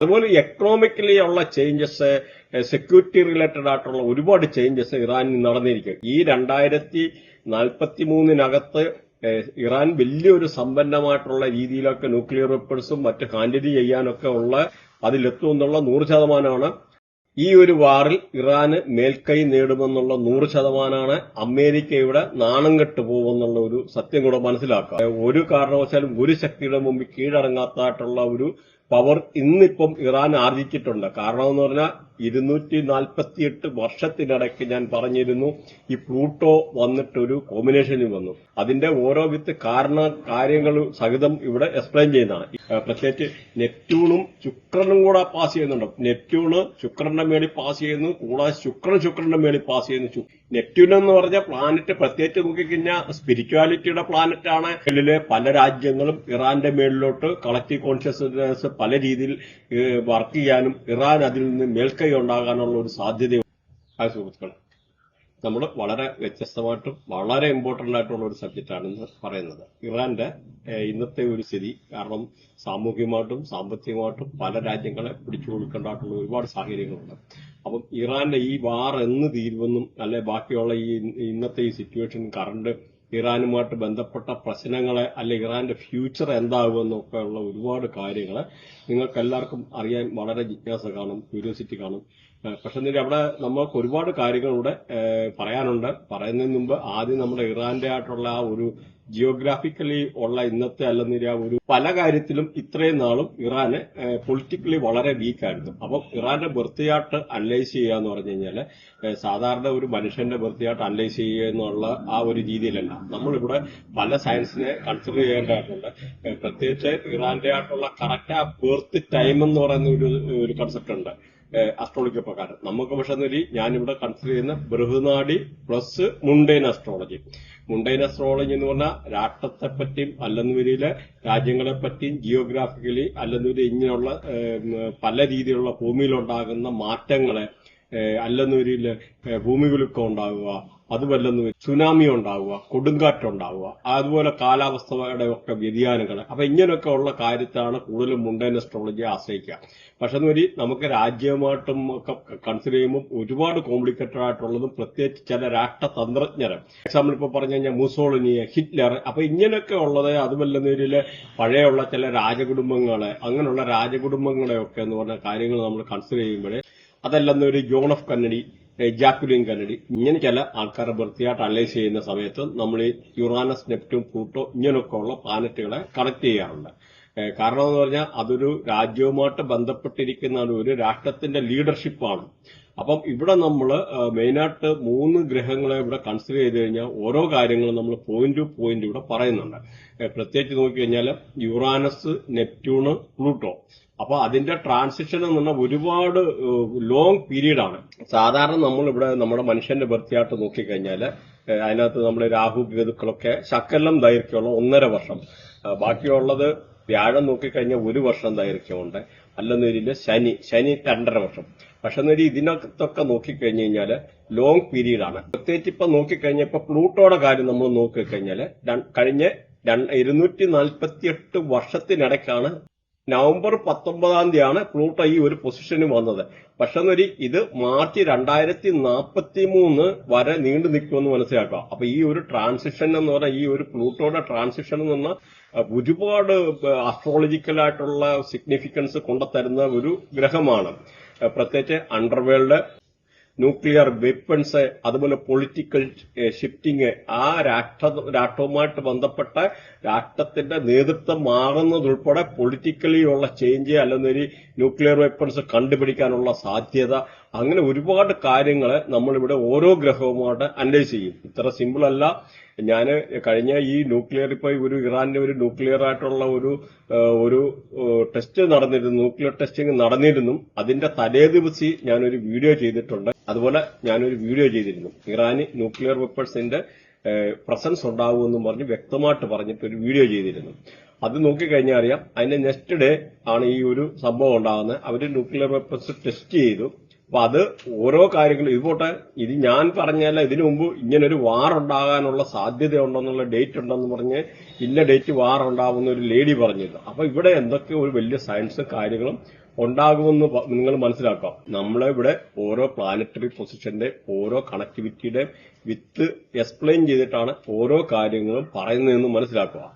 അതുപോലെ എക്കണോമിക്കലി ഉള്ള changes, security related ആയിട്ടുള്ള ഒരുപാട് ചേഞ്ചസ് ഇറാനിൽ നടന്നിരിക്കും. ഈ 2043 ഇറാൻ വലിയൊരു സമ്പന്നമായിട്ടുള്ള രീതിയിലൊക്കെ ന്യൂക്ലിയർ വെപ്പൺസും മറ്റ് ഹാൻഡിൽ ചെയ്യാനൊക്കെ ഉള്ള അതിലെത്തുമെന്നുള്ള 100%. ഈ ഒരു വാറിൽ ഇറാന് മേൽക്കൈ നേടുമെന്നുള്ള 100%. അമേരിക്കയുടെ നാണം കെട്ടു പോകുമെന്നുള്ള ഒരു സത്യം കൂടെ മനസ്സിലാക്കുക. ഒരു കാരണവശാലും ഒരു ശക്തിയുടെ മുമ്പിൽ കീഴടങ്ങാത്തായിട്ടുള്ള ഒരു പവർ ഇന്നിപ്പം ഇറാൻ ആർജിച്ചിട്ടുണ്ട്. കാരണം എന്ന് പറഞ്ഞാൽ 248 വർഷത്തിനിടയ്ക്ക് ഞാൻ പറഞ്ഞിരുന്നു ഈ പ്ലൂട്ടോ വന്നിട്ടൊരു കോമ്പിനേഷനിൽ വന്നു. അതിന്റെ ഓരോ കാര്യങ്ങൾ സഹിതം ഇവിടെ എക്സ്പ്ലെയിൻ ചെയ്യുന്നതാണ്. പ്രത്യേകിച്ച് നെപ്റ്റ്യൂണും ശുക്രനും കൂടെ പാസ് ചെയ്യുന്നുണ്ട്. നെപ്റ്റ്യൂണ് ശുക്രന്റെ മേളിൽ പാസ് ചെയ്യുന്നു, കൂടാതെ ശുക്രന്റെ മേളിൽ പാസ് ചെയ്യുന്നു. നെപ്റ്റ്യൂൺ എന്ന് പറഞ്ഞ പ്ലാനറ്റ് പ്രത്യേകിച്ച് നോക്കിക്കഴിഞ്ഞാൽ സ്പിരിച്വാലിറ്റിയുടെ പ്ലാനറ്റ് ആണ്. ഇതിലെ പല രാജ്യങ്ങളും ഇറാന്റെ മേളിലോട്ട് കളക്റ്റീവ് കോൺഷ്യസ്നെസ് പല രീതിയിൽ വർക്ക് ചെയ്യാനും ഇറാൻ അതിൽ നിന്ന് മേൽക്കൈ ഉണ്ടാകാനുള്ള ഒരു സാധ്യതയുണ്ട്. ആ സുഹൃത്തുക്കൾ, നമ്മൾ വളരെ വ്യത്യസ്തമായിട്ടും വളരെ ഇമ്പോർട്ടന്റ് ആയിട്ടുള്ള ഒരു സബ്ജക്റ്റാണ് ഇന്ന് പറയുന്നത്. ഇറാന്റെ ഇന്നത്തെ ഒരു സ്ഥിതി കാരണം സാമൂഹികമായിട്ടും സാമ്പത്തികമായിട്ടും പല രാജ്യങ്ങളെ പിടിച്ചു കൊടുക്കേണ്ടതായിട്ടുള്ള ഒരുപാട് സാഹചര്യങ്ങളുണ്ട്. അപ്പം ഇറാന്റെ ഈ വാർ എന്ന് തീരുമെന്നും അല്ലെ ബാക്കിയുള്ള ഈ ഇന്നത്തെ ഈ സിറ്റുവേഷൻ കറണ്ട് ഇറാനുമായിട്ട് ബന്ധപ്പെട്ട പ്രശ്നങ്ങളെ അല്ലെ ഇറാന്റെ ഫ്യൂച്ചർ എന്താകുമെന്നൊക്കെ ഉള്ള ഒരുപാട് കാര്യങ്ങളെ നിങ്ങൾക്ക് എല്ലാവർക്കും അറിയാൻ വളരെ ജിജ്ഞാസ കാണും, ക്യൂരിയോസിറ്റി കാണും. പക്ഷെ അവിടെ നമ്മൾക്ക് ഒരുപാട് കാര്യങ്ങളിവിടെ പറയാനുണ്ട്. പറയുന്നതിന് മുമ്പ് ആദ്യം നമ്മുടെ ഇറാന്റെ ആയിട്ടുള്ള ആ ഒരു ജിയോഗ്രാഫിക്കലി ഉള്ള ഇന്നത്തെ അല്ലെന്നില്ല ഒരു പല കാര്യത്തിലും ഇത്രയും നാളും ഇറാന് പൊളിറ്റിക്കലി വളരെ വീക്കായിരുന്നു. അപ്പം ഇറാന്റെ ബർത്ത് ചാർട്ട് അനലൈസ് ചെയ്യുക എന്ന് പറഞ്ഞു കഴിഞ്ഞാല് സാധാരണ ഒരു മനുഷ്യന്റെ ബർത്ത് ചാർട്ട് അനലൈസ് ചെയ്യുക എന്നുള്ള ആ ഒരു രീതിയിലല്ല. നമ്മളിവിടെ പല സയൻസിനെ കൺസിഡർ ചെയ്യേണ്ടതായിട്ടുണ്ട്. പ്രത്യേകിച്ച് ഇറാന്റെ ആയിട്ടുള്ള കറക്റ്റ് ആ ബർത്ത് ടൈം എന്ന് പറയുന്ന ഒരു കൺസെപ്റ്റ് ഉണ്ട് അസ്ട്രോളജി പ്രകാരം. നമുക്ക് പക്ഷെ ഞാനിവിടെ കൺസിഡർ ചെയ്യുന്ന ബൃഹനാടി plus Mundine astrology. Mundine astrology എന്ന് പറഞ്ഞാൽ രാഷ്ട്രത്തെപ്പറ്റിയും അല്ലെന്നുവരിയിലെ രാജ്യങ്ങളെപ്പറ്റിയും ജിയോഗ്രാഫിക്കലി അല്ലെന്നുവരി ഇങ്ങനെയുള്ള പല രീതിയിലുള്ള ഭൂമിയിലുണ്ടാകുന്ന മാറ്റങ്ങളെ അല്ലെന്നുവരിയില് ഭൂമികുലുക്കം ഉണ്ടാകുക, അതുമല്ലെന്ന് സുനാമി ഉണ്ടാവുക, കൊടുങ്കാറ്റുണ്ടാവുക, അതുപോലെ കാലാവസ്ഥയുടെ ഒക്കെ വ്യതിയാനങ്ങൾ. അപ്പൊ ഇങ്ങനെയൊക്കെ ഉള്ള കാര്യത്താണ് കൂടുതലും മുണ്ടൈൻ അസ്ട്രോളജിയെ ആശ്രയിക്കുക. പക്ഷെ നമുക്ക് രാജ്യമായിട്ടും ഒക്കെ കൺസിഡർ ചെയ്യുമ്പോൾ ഒരുപാട് കോംപ്ലിക്കേറ്റഡ് ആയിട്ടുള്ളതും പ്രത്യേകിച്ച് ചില രാഷ്ട്രതന്ത്രജ്ഞര്, എക്സാമ്പിൾ ഇപ്പൊ പറഞ്ഞു കഴിഞ്ഞാൽ മുസോളിനി, ഹിറ്റ്ലർ, അപ്പൊ ഇങ്ങനെയൊക്കെ ഉള്ളത് അതുമല്ലെന്നതിലെ പഴയുള്ള ചില രാജകുടുംബങ്ങളെ അങ്ങനെയുള്ള രാജകുടുംബങ്ങളെയൊക്കെ എന്ന് പറഞ്ഞ കാര്യങ്ങൾ നമ്മൾ കൺസിഡർ ചെയ്യുമ്പോഴേ അതല്ലെന്നൊരു ജോൺ ഓഫ് കന്നഡി, ജാക്കുലിൻ കന്നഡി ഇങ്ങനെ ചില ആൾക്കാരെ വൃത്തിയായിട്ട് അനലൈസ് ചെയ്യുന്ന സമയത്ത് നമ്മൾ ഈ യുറാനസ്, നെപ്റ്റ്യൂൺ, പ്ലൂട്ടോ ഇങ്ങനെയൊക്കെ ഉള്ള പ്ലാനറ്റുകളെ കണക്ട് ചെയ്യാറുണ്ട്. കാരണം എന്ന് പറഞ്ഞാൽ അതൊരു രാജ്യവുമായിട്ട് ബന്ധപ്പെട്ടിരിക്കുന്ന ഒരു രാഷ്ട്രത്തിന്റെ ലീഡർഷിപ്പാണ്. അപ്പം ഇവിടെ നമ്മൾ മെയിനായിട്ട് 3 ഗ്രഹങ്ങളെ ഇവിടെ കൺസിഡർ ചെയ്ത് കഴിഞ്ഞാൽ ഓരോ കാര്യങ്ങളും നമ്മൾ പോയിന്റ് ടു പോയിന്റ് ഇവിടെ പറയുന്നുണ്ട്. പ്രത്യേകിച്ച് നോക്കിക്കഴിഞ്ഞാൽ യുറാനസ്, നെപ്റ്റ്യൂണ്, പ്ലൂട്ടോ. അപ്പൊ അതിന്റെ ട്രാൻസിഷൻ എന്ന് പറഞ്ഞാൽ ഒരുപാട് ലോങ് പീരീഡ് ആണ്. സാധാരണ നമ്മളിവിടെ നമ്മുടെ മനുഷ്യന്റെ ബർത്തിയായിട്ട് നോക്കിക്കഴിഞ്ഞാൽ അതിനകത്ത് നമ്മൾ രാഹു കേതുക്കളൊക്കെ ശകലം ദൈർഘ്യമുള്ള 1.5 വർഷം, ബാക്കിയുള്ളത് വ്യാഴം നോക്കിക്കഴിഞ്ഞാൽ 1 വർഷം ദൈർഘ്യമുണ്ട്. അല്ലെന്നൊരില്ല ശനി 2.5 വർഷം. പക്ഷെ ഇതിനകത്തൊക്കെ നോക്കിക്കഴിഞ്ഞു കഴിഞ്ഞാല് ലോങ് പീരീഡ് ആണ്. പ്രത്യേകിച്ച് ഇപ്പൊ നോക്കിക്കഴിഞ്ഞാൽ ഇപ്പൊ പ്ലൂട്ടോയുടെ കാര്യം നമ്മൾ നോക്കിക്കഴിഞ്ഞാല് കഴിഞ്ഞ 248 വർഷത്തിനിടയ്ക്കാണ് നവംബർ 19 പ്ലൂട്ടോ ഈ ഒരു പൊസിഷന് വന്നത്. പക്ഷെ ഇത് മാർച്ച് 2043 വരെ നീണ്ടു നിൽക്കുമെന്ന് മനസ്സിലാക്കുക. അപ്പൊ ഈ ഒരു ട്രാൻസിഷൻ എന്ന് പറഞ്ഞാൽ ഈ ഒരു പ്ലൂട്ടോയുടെ ട്രാൻസിഷൻ എന്ന് പറഞ്ഞാൽ ഒരുപാട് അസ്ട്രോളജിക്കലായിട്ടുള്ള സിഗ്നിഫിക്കൻസ് കൊണ്ടുതരുന്ന ഒരു ഗ്രഹമാണ്. പ്രത്യേകിച്ച് അണ്ടർവേൾഡ്, ന്യൂക്ലിയർ വെപ്പൺസ്, അതുപോലെ പൊളിറ്റിക്കൽ ഷിഫ്റ്റിംഗ്, ആ രാഷ്ട്രവുമായിട്ട് ബന്ധപ്പെട്ട രാഷ്ട്രത്തിന്റെ നേതൃത്വം മാറുന്നതുൾപ്പെടെ പൊളിറ്റിക്കലി ഉള്ള ചേഞ്ച് അല്ലെന്നൊരു ന്യൂക്ലിയർ വെപ്പൺസ് കണ്ടുപിടിക്കാനുള്ള സാധ്യത, അങ്ങനെ ഒരുപാട് കാര്യങ്ങളെ നമ്മളിവിടെ ഓരോ ഗ്രഹവുമായിട്ട് അനലൈസ് ചെയ്യും. ഇത്ര സിമ്പിൾ അല്ല. ഞാൻ കഴിഞ്ഞ ഈ ന്യൂക്ലിയർ ഇപ്പൊ ഒരു ഇറാന്റെ ഒരു ന്യൂക്ലിയർ ആയിട്ടുള്ള ഒരു ടെസ്റ്റ് നടന്നിരുന്നു, ന്യൂക്ലിയർ ടെസ്റ്റിംഗ് നടന്നിരുന്നു. അതിന്റെ തലേ ദിവസം ഞാനൊരു വീഡിയോ ചെയ്തിട്ടുണ്ട്. അതുപോലെ ഞാനൊരു വീഡിയോ ചെയ്തിരുന്നു ഇറാന് ന്യൂക്ലിയർ വെപ്പൺസിന്റെ പ്രസൻസ് ഉണ്ടാവുമെന്നും പറഞ്ഞ് വ്യക്തമായിട്ട് പറഞ്ഞിട്ട് ഒരു വീഡിയോ ചെയ്തിരുന്നു. അത് നോക്കിക്കഴിഞ്ഞാൽ അറിയാം അതിന്റെ നെക്സ്റ്റ് ഡേ ആണ് ഈ ഒരു സംഭവം ഉണ്ടാകുന്നത്. അവര് ന്യൂക്ലിയർ വെപ്പൺസ് ടെസ്റ്റ് ചെയ്തു. അപ്പൊ അത് ഓരോ കാര്യങ്ങളും ഇതുപോട്ടെ, ഇത് ഞാൻ പറഞ്ഞല്ല, ഇതിനു മുമ്പ് ഇങ്ങനൊരു വാർ ഉണ്ടാകാനുള്ള സാധ്യത ഉണ്ടെന്നുള്ള ഡേറ്റ് ഉണ്ടെന്ന് പറഞ്ഞ് ഇന്ന ഡേറ്റ് വാർ ഉണ്ടാവുന്ന ഒരു ലേഡി പറഞ്ഞിരുന്നു. അപ്പൊ ഇവിടെ എന്തൊക്കെ ഒരു വലിയ സയൻസും കാര്യങ്ങളും ഉണ്ടാകുമെന്ന് നിങ്ങൾ മനസ്സിലാക്കാം. നമ്മളിവിടെ ഓരോ പ്ലാനറ്ററി പൊസിഷന്റെ ഓരോ കണക്ടിവിറ്റിയുടെ വിത്ത് എക്സ്പ്ലെയിൻ ചെയ്തിട്ടാണ് ഓരോ കാര്യങ്ങളും പറയുന്നതെന്ന് മനസ്സിലാക്കുക.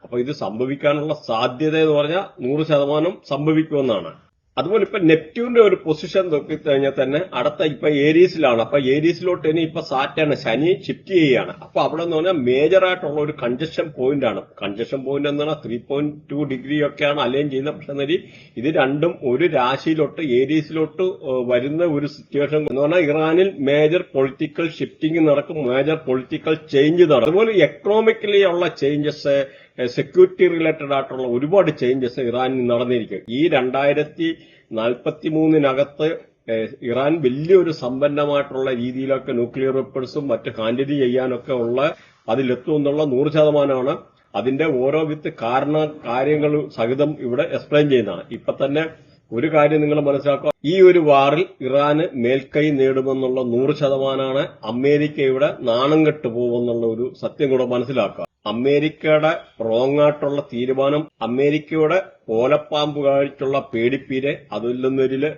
അപ്പൊ ഇത് സംഭവിക്കാനുള്ള സാധ്യത എന്ന് പറഞ്ഞാൽ 100% സംഭവിക്കുമെന്നാണ്. അതുപോലെ ഇപ്പൊ നെപ്റ്റ്യൂണിന്റെ ഒരു പൊസിഷൻ നോക്കിക്കഴിഞ്ഞാൽ തന്നെ അടുത്ത ഇപ്പൊ ഏരീസിലാണ്. അപ്പൊ ഏരീസിലോട്ട് ഇനി ഇപ്പൊ സാറ്റാണ്, ശനി ഷിഫ്റ്റ് ചെയ്യുകയാണ്. അപ്പൊ അവിടെ എന്ന് പറഞ്ഞാൽ മേജർ ആയിട്ടുള്ള ഒരു കൺജഷൻ പോയിന്റ് ആണ്. കൺജഷൻ പോയിന്റ് എന്ന് പറഞ്ഞാൽ 3.2 ഡിഗ്രി ഒക്കെയാണ് അലൈൻ ചെയ്യുന്നത്. പക്ഷെ ഇത് രണ്ടും ഒരു രാശിയിലോട്ട് ഏരീസിലോട്ട് വരുന്ന ഒരു സിറ്റുവേഷൻ എന്ന് പറഞ്ഞാൽ ഇറാനിൽ മേജർ പൊളിറ്റിക്കൽ ഷിഫ്റ്റിംഗ് നടക്കും, മേജർ പൊളിറ്റിക്കൽ ചേഞ്ച് നടക്കും. അതുപോലെ എക്കണോമിക്കലി ഉള്ള ചേഞ്ചസ്, സെക്യൂരിറ്റി റിലേറ്റഡ് ആയിട്ടുള്ള ഒരുപാട് ചേഞ്ചസ് ഇറാനിൽ നടന്നിരിക്കും. ഈ 2043 ഇറാൻ വലിയൊരു സമ്പന്നമായിട്ടുള്ള രീതിയിലൊക്കെ ന്യൂക്ലിയർ വെപ്പൺസും മറ്റ് ഹാൻഡിൽ ചെയ്യാനൊക്കെ ഉള്ള അതിലെത്തും എന്നുള്ള 100%. അതിന്റെ ഓരോ കാര്യങ്ങൾ സഹിതം ഇവിടെ എക്സ്പ്ലെയിൻ ചെയ്യുന്നതാണ്. ഇപ്പൊ തന്നെ ഒരു കാര്യം നിങ്ങൾ മനസ്സിലാക്കുക, ഈ ഒരു വാറിൽ ഇറാന് മേൽക്കൈ നേടുമെന്നുള്ള 100%. അമേരിക്കയുടെ നാണം കെട്ടു പോകുമെന്നുള്ള ഒരു സത്യം കൂടെ മനസ്സിലാക്കുക. അമേരിക്കയുടെ റോങ് ആയിട്ടുള്ള തീരുമാനം, അമേരിക്കയുടെ ഓലപ്പാമ്പുകായിട്ടുള്ള പേടിപ്പീരെ, അതിലൊന്നൊരില്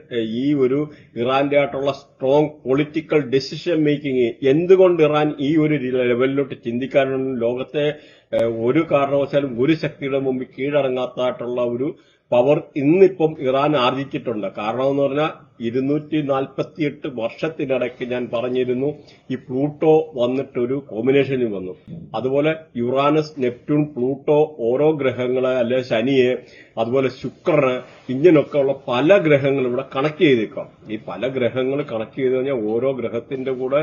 ഈ ഒരു ഇറാന്റെ ആയിട്ടുള്ള സ്ട്രോങ് പൊളിറ്റിക്കൽ ഡെസിഷൻ മേക്കിംഗ്, എന്തുകൊണ്ട് ഇറാൻ ഈ ഒരു ലെവലിലോട്ട് ചിന്തിക്കാനുള്ള ലോകത്തെ ഒരു കാരണവശാലും ഒരു ശക്തിയുടെ മുമ്പിൽ കീഴടങ്ങാത്തായിട്ടുള്ള ഒരു പവർ ഇന്നിപ്പം ഇറാൻ ആർജിച്ചിട്ടുണ്ട്. കാരണം എന്ന് പറഞ്ഞാൽ 248 വർഷത്തിനിടയ്ക്ക് ഞാൻ പറഞ്ഞിരുന്നു ഈ പ്ലൂട്ടോ വന്നിട്ടൊരു കോമ്പിനേഷനിൽ വന്നു. അതുപോലെ യുറാനസ്, നെപ്റ്റ്യൂൺ, പ്ലൂട്ടോ ഓരോ ഗ്രഹങ്ങളെ, അല്ലെ ശനിയെ, അതുപോലെ ശുക്രന്, ഇങ്ങനൊക്കെ ഉള്ള പല ഗ്രഹങ്ങൾ ഇവിടെ കണക്ട് ചെയ്തേക്കാം. ഈ പല ഗ്രഹങ്ങൾ കണക്ട് ചെയ്ത് കഴിഞ്ഞാൽ ഓരോ ഗ്രഹത്തിന്റെ കൂടെ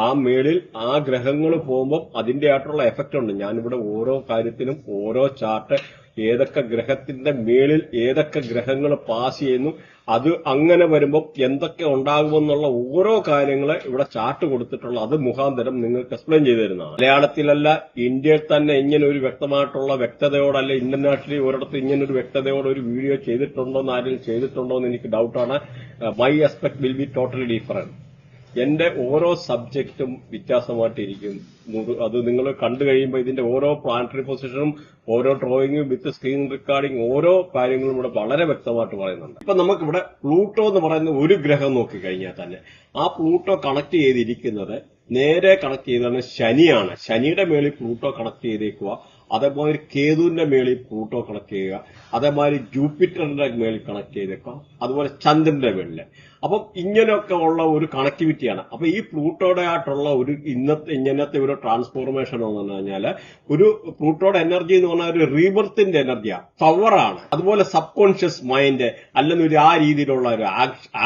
ആ മേളിൽ ആ ഗ്രഹങ്ങൾ പോകുമ്പോൾ അതിന്റെ ആയിട്ടുള്ള എഫക്റ്റ് ഉണ്ട്. ഞാനിവിടെ ഓരോ കാര്യത്തിനും ഓരോ ചാർട്ട്, ഏതൊക്കെ ഗ്രഹത്തിന്റെ മേളിൽ ഏതൊക്കെ ഗ്രഹങ്ങൾ പാസ് ചെയ്യുന്നു, അത് അങ്ങനെ വരുമ്പോൾ എന്തൊക്കെ ഉണ്ടാകുമെന്നുള്ള ഓരോ കാര്യങ്ങള് ഇവിടെ ചാർട്ട് കൊടുത്തിട്ടുള്ള അത് മുഖാന്തരം നിങ്ങൾക്ക് എക്സ്പ്ലെയിൻ ചെയ്തു തരുന്നതാണ്. മലയാളത്തിലല്ല, ഇന്ത്യയിൽ തന്നെ ഇങ്ങനെ ഒരു വ്യക്തമായിട്ടുള്ള വ്യക്തതയോടല്ല, ഇന്റർനാഷണലി ഒരിടത്ത് ഇങ്ങനെ ഒരു വ്യക്തതയോടെ ഒരു വീഡിയോ ചെയ്തിട്ടുണ്ടോ എന്ന് ആരെങ്കിലും ചെയ്തിട്ടുണ്ടോ എന്ന് എനിക്ക് ഡൗട്ടാണ്. My expect will be totally different. എന്റെ ഓരോ സബ്ജക്റ്റും വ്യത്യാസമായിട്ടിരിക്കും. അത് നിങ്ങൾ കണ്ടു കഴിയുമ്പോൾ ഇതിന്റെ ഓരോ പ്ലാനറ്ററി പൊസിഷനും ഓരോ ഡ്രോയിങ്ങും വിത്ത് സ്ക്രീൻ റെക്കോർഡിംഗ് ഓരോ കാര്യങ്ങളും ഇവിടെ വളരെ വ്യക്തമായിട്ട് പറയുന്നുണ്ട്. ഇപ്പൊ നമുക്കിവിടെ പ്ലൂട്ടോ എന്ന് പറയുന്ന ഒരു ഗ്രഹം നോക്കിക്കഴിഞ്ഞാൽ തന്നെ ആ പ്ലൂട്ടോ കണക്ട് ചെയ്തിരിക്കുന്നത് നേരെ കണക്ട് ചെയ്താണ് ശനിയാണ്. ശനിയുടെ മേളിൽ പ്ലൂട്ടോ കണക്ട് ചെയ്തേക്കുക. അതേപോലെ കേതുവിന്റെ മേളിൽ പ്ലൂട്ടോ കണക്ട് ചെയ്യുക. അതേമാതിരി ജൂപ്പിറ്ററിന്റെ മേളിൽ കണക്ട് ചെയ്തേക്കുക. അതുപോലെ ചന്ദ്രന്റെ മേളില്. അപ്പം ഇങ്ങനെയൊക്കെ ഉള്ള ഒരു കണക്ടിവിറ്റിയാണ്. അപ്പൊ ഈ പ്ലൂട്ടോയുടെ ആയിട്ടുള്ള ഒരു ഇങ്ങനത്തെ ഒരു ട്രാൻസ്ഫോർമേഷൻ എന്ന് പറഞ്ഞു കഴിഞ്ഞാൽ ഒരു പ്ലൂട്ടോയുടെ എനർജി എന്ന് പറഞ്ഞാൽ ഒരു റീബർത്തിന്റെ എനർജിയാണ്, പവറാണ്. അതുപോലെ സബ് കോൺഷ്യസ് മൈൻഡ് അല്ലെങ്കിൽ ഒരു ആ രീതിയിലുള്ള ഒരു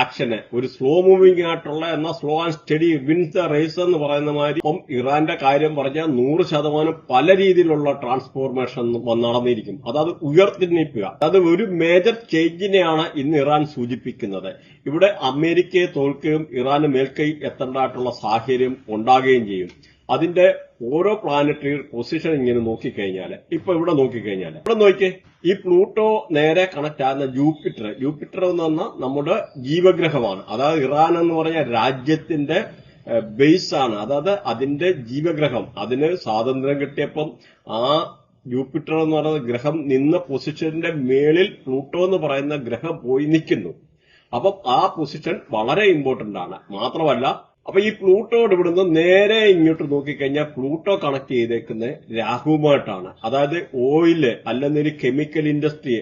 ആക്ഷന്, ഒരു സ്ലോ മൂവിംഗ് ആയിട്ടുള്ള എന്നാൽ slow and steady wins the race എന്ന് പറയുന്ന മാതിരി ഇപ്പം ഇറാന്റെ കാര്യം പറഞ്ഞാൽ 100% പല രീതിയിലുള്ള ട്രാൻസ്ഫോർമേഷൻ നടന്നിരിക്കും. അതായത് ഉയർത്തിനിൽക്കുക. അത് ഒരു മേജർ ചേഞ്ചിനെയാണ് ഇന്ന് ഇറാൻ സൂചിപ്പിക്കുന്നത്. ഇവിടെ അമേരിക്കയെ തോൽക്കുകയും ഇറാന് മേൽക്കൈ എത്തേണ്ടതായിട്ടുള്ള സാഹചര്യം ഉണ്ടാകുകയും ചെയ്യും. അതിന്റെ ഓരോ പ്ലാനറ്ററി പൊസിഷൻ ഇങ്ങനെ നോക്കിക്കഴിഞ്ഞാൽ, ഇപ്പൊ ഇവിടെ നോക്കിക്കഴിഞ്ഞാൽ ഇവിടെ നോക്കിയേ, ഈ പ്ലൂട്ടോ നേരെ കണക്ട് ആകുന്ന ജൂപ്പിറ്റർ എന്ന് പറഞ്ഞാൽ നമ്മുടെ ജീവഗ്രഹമാണ്. അതായത് ഇറാൻ എന്ന് പറഞ്ഞ രാജ്യത്തിന്റെ ബേസ് ആണ്. അതായത് അതിന്റെ ജീവഗ്രഹം. അതിന് സ്വാതന്ത്ര്യം കിട്ടിയപ്പം ആ ജൂപ്പിറ്റർ എന്ന് പറയുന്ന ഗ്രഹം നിന്ന പൊസിഷന്റെ മേളിൽ പ്ലൂട്ടോ എന്ന് പറയുന്ന ഗ്രഹം പോയി നിൽക്കുന്നു. അപ്പം ആ പൊസിഷൻ വളരെ ഇമ്പോർട്ടന്റ് ആണ്. മാത്രമല്ല, അപ്പൊ ഈ പ്ലൂട്ടോട് ഇവിടുന്ന് നേരെ ഇങ്ങോട്ട് നോക്കിക്കഴിഞ്ഞാൽ പ്ലൂട്ടോ കണക്ട് ചെയ്തേക്കുന്നത് രാഹുവുമായിട്ടാണ്. അതായത് ഓയില് അല്ലെങ്കിൽ കെമിക്കൽ ഇൻഡസ്ട്രി,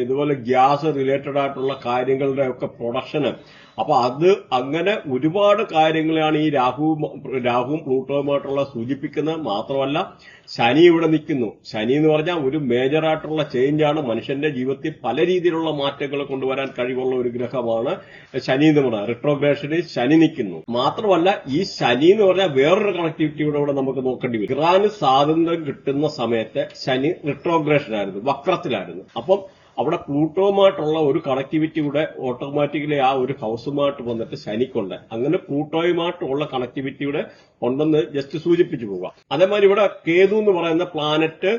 ഇതുപോലെ ഗ്യാസ് റിലേറ്റഡ് ആയിട്ടുള്ള കാര്യങ്ങളുടെ ഒക്കെ പ്രൊഡക്ഷന്. അപ്പൊ അത് അങ്ങനെ ഒരുപാട് കാര്യങ്ങളാണ് ഈ രാഹുവും പ്ലൂട്ടോയുമായിട്ടുള്ള സൂചിപ്പിക്കുന്നത്. മാത്രമല്ല, ശനി ഇവിടെ നിൽക്കുന്നു. ശനി എന്ന് പറഞ്ഞാൽ ഒരു മേജർ ആയിട്ടുള്ള ചേഞ്ചാണ്. മനുഷ്യന്റെ ജീവിതത്തിൽ പല രീതിയിലുള്ള മാറ്റങ്ങൾ കൊണ്ടുവരാൻ കഴിവുള്ള ഒരു ഗ്രഹമാണ് ശനി എന്ന് പറഞ്ഞാൽ. റിട്രോഗ്രേഷനിൽ ശനി നിൽക്കുന്നു. മാത്രമല്ല, ഈ ശനി എന്ന് പറഞ്ഞാൽ വേറൊരു കണക്ടിവിറ്റിയുടെ കൂടെ നമുക്ക് നോക്കേണ്ടി വരും. ഇറാന് സ്വാതന്ത്ര്യം കിട്ടുന്ന സമയത്ത് ശനി റിട്രോഗ്രേഷൻ ആയിരുന്നു, വക്രത്തിലായിരുന്നു. അപ്പം അവിടെ പ്ലൂട്ടോയുമായിട്ടുള്ള ഒരു കണക്ടിവിറ്റി കൂടെ ഓട്ടോമാറ്റിക്കലി ആ ഒരു ഹൗസുമായിട്ട് വന്നിട്ട് ശനിക്കുണ്ട്. അങ്ങനെ പ്ലൂട്ടോയുമായിട്ടുള്ള കണക്ടിവിറ്റി കൂടെ ഉണ്ടെന്ന് ജസ്റ്റ് സൂചിപ്പിച്ചു പോകാം. അതേമാതിരി ഇവിടെ കേതു എന്ന് പറയുന്ന പ്ലാനറ്റ്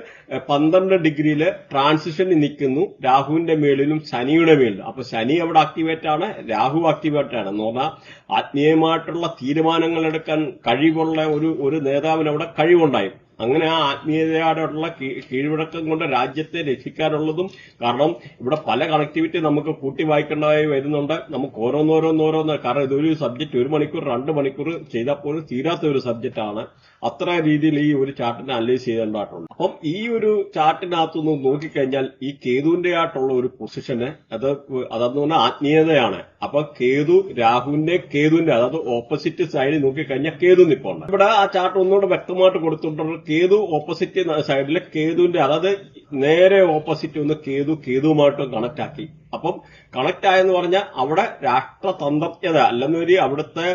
12 ഡിഗ്രിയിൽ ട്രാൻസിഷനിൽ നിൽക്കുന്നു, രാഹുവിന്റെ മേളിലും ശനിയുടെ മേളിലും. അപ്പൊ ശനി അവിടെ ആക്ടിവേറ്റ് ആണ്, രാഹു ആക്ടിവേറ്റ് ആണ് എന്ന് പറഞ്ഞാൽ ആത്മീയമായിട്ടുള്ള തീരുമാനങ്ങൾ എടുക്കാൻ കഴിവുള്ള ഒരു നേതാവിന് അവിടെ കഴിവുണ്ടായി. അങ്ങനെ ആ ആത്മീയതയോടുള്ള കീഴ്വഴക്കം കൊണ്ട് രാജ്യത്തെ രക്ഷിക്കാനുള്ളതും, കാരണം ഇവിടെ പല കണക്ടിവിറ്റി നമുക്ക് കൂട്ടി വായിക്കേണ്ടതായി വരുന്നുണ്ട്. നമുക്ക് ഓരോന്നോരോന്നോരോന്ന്, കാരണം ഇതൊരു സബ്ജക്ട് 1 മണിക്കൂർ 2 മണിക്കൂർ ചെയ്താൽ പോലും തീരാത്ത ഒരു സബ്ജക്റ്റ് ആണ്. അത്ര രീതിയിൽ ഈ ഒരു ചാർട്ടിനെ അനലൈസ് ചെയ്യേണ്ടതായിട്ടുണ്ട്. അപ്പം ഈ ഒരു ചാർട്ടിനകത്തുനിന്ന് നോക്കിക്കഴിഞ്ഞാൽ ഈ കേതുവിന്റെ ആയിട്ടുള്ള ഒരു പൊസിഷന് അതെന്ന് പറഞ്ഞാൽ ആത്മീയതയാണ്. അപ്പൊ കേതുവിന്റെ അതായത് ഓപ്പോസിറ്റ് സൈഡിൽ നോക്കിക്കഴിഞ്ഞാൽ കേതു നിൽപ്പുണ്ട്. ഇവിടെ ആ ചാർട്ട് ഒന്നുകൂടെ വ്യക്തമായിട്ട് കൊടുത്തിട്ടുണ്ട്. കേതു ഓപ്പോസിറ്റ് സൈഡിലെ കേതുവിന്റെ, അതായത് നേരെ ഓപ്പോസിറ്റ് ഒന്ന് കേതുവുമായിട്ട് കണക്ട് ആക്കി. അപ്പം കണക്ട് ആയെന്ന് പറഞ്ഞാൽ അവിടെ രാഷ്ട്രതന്ത്രജ്ഞത അല്ലെന്നൊരു അവിടുത്തെ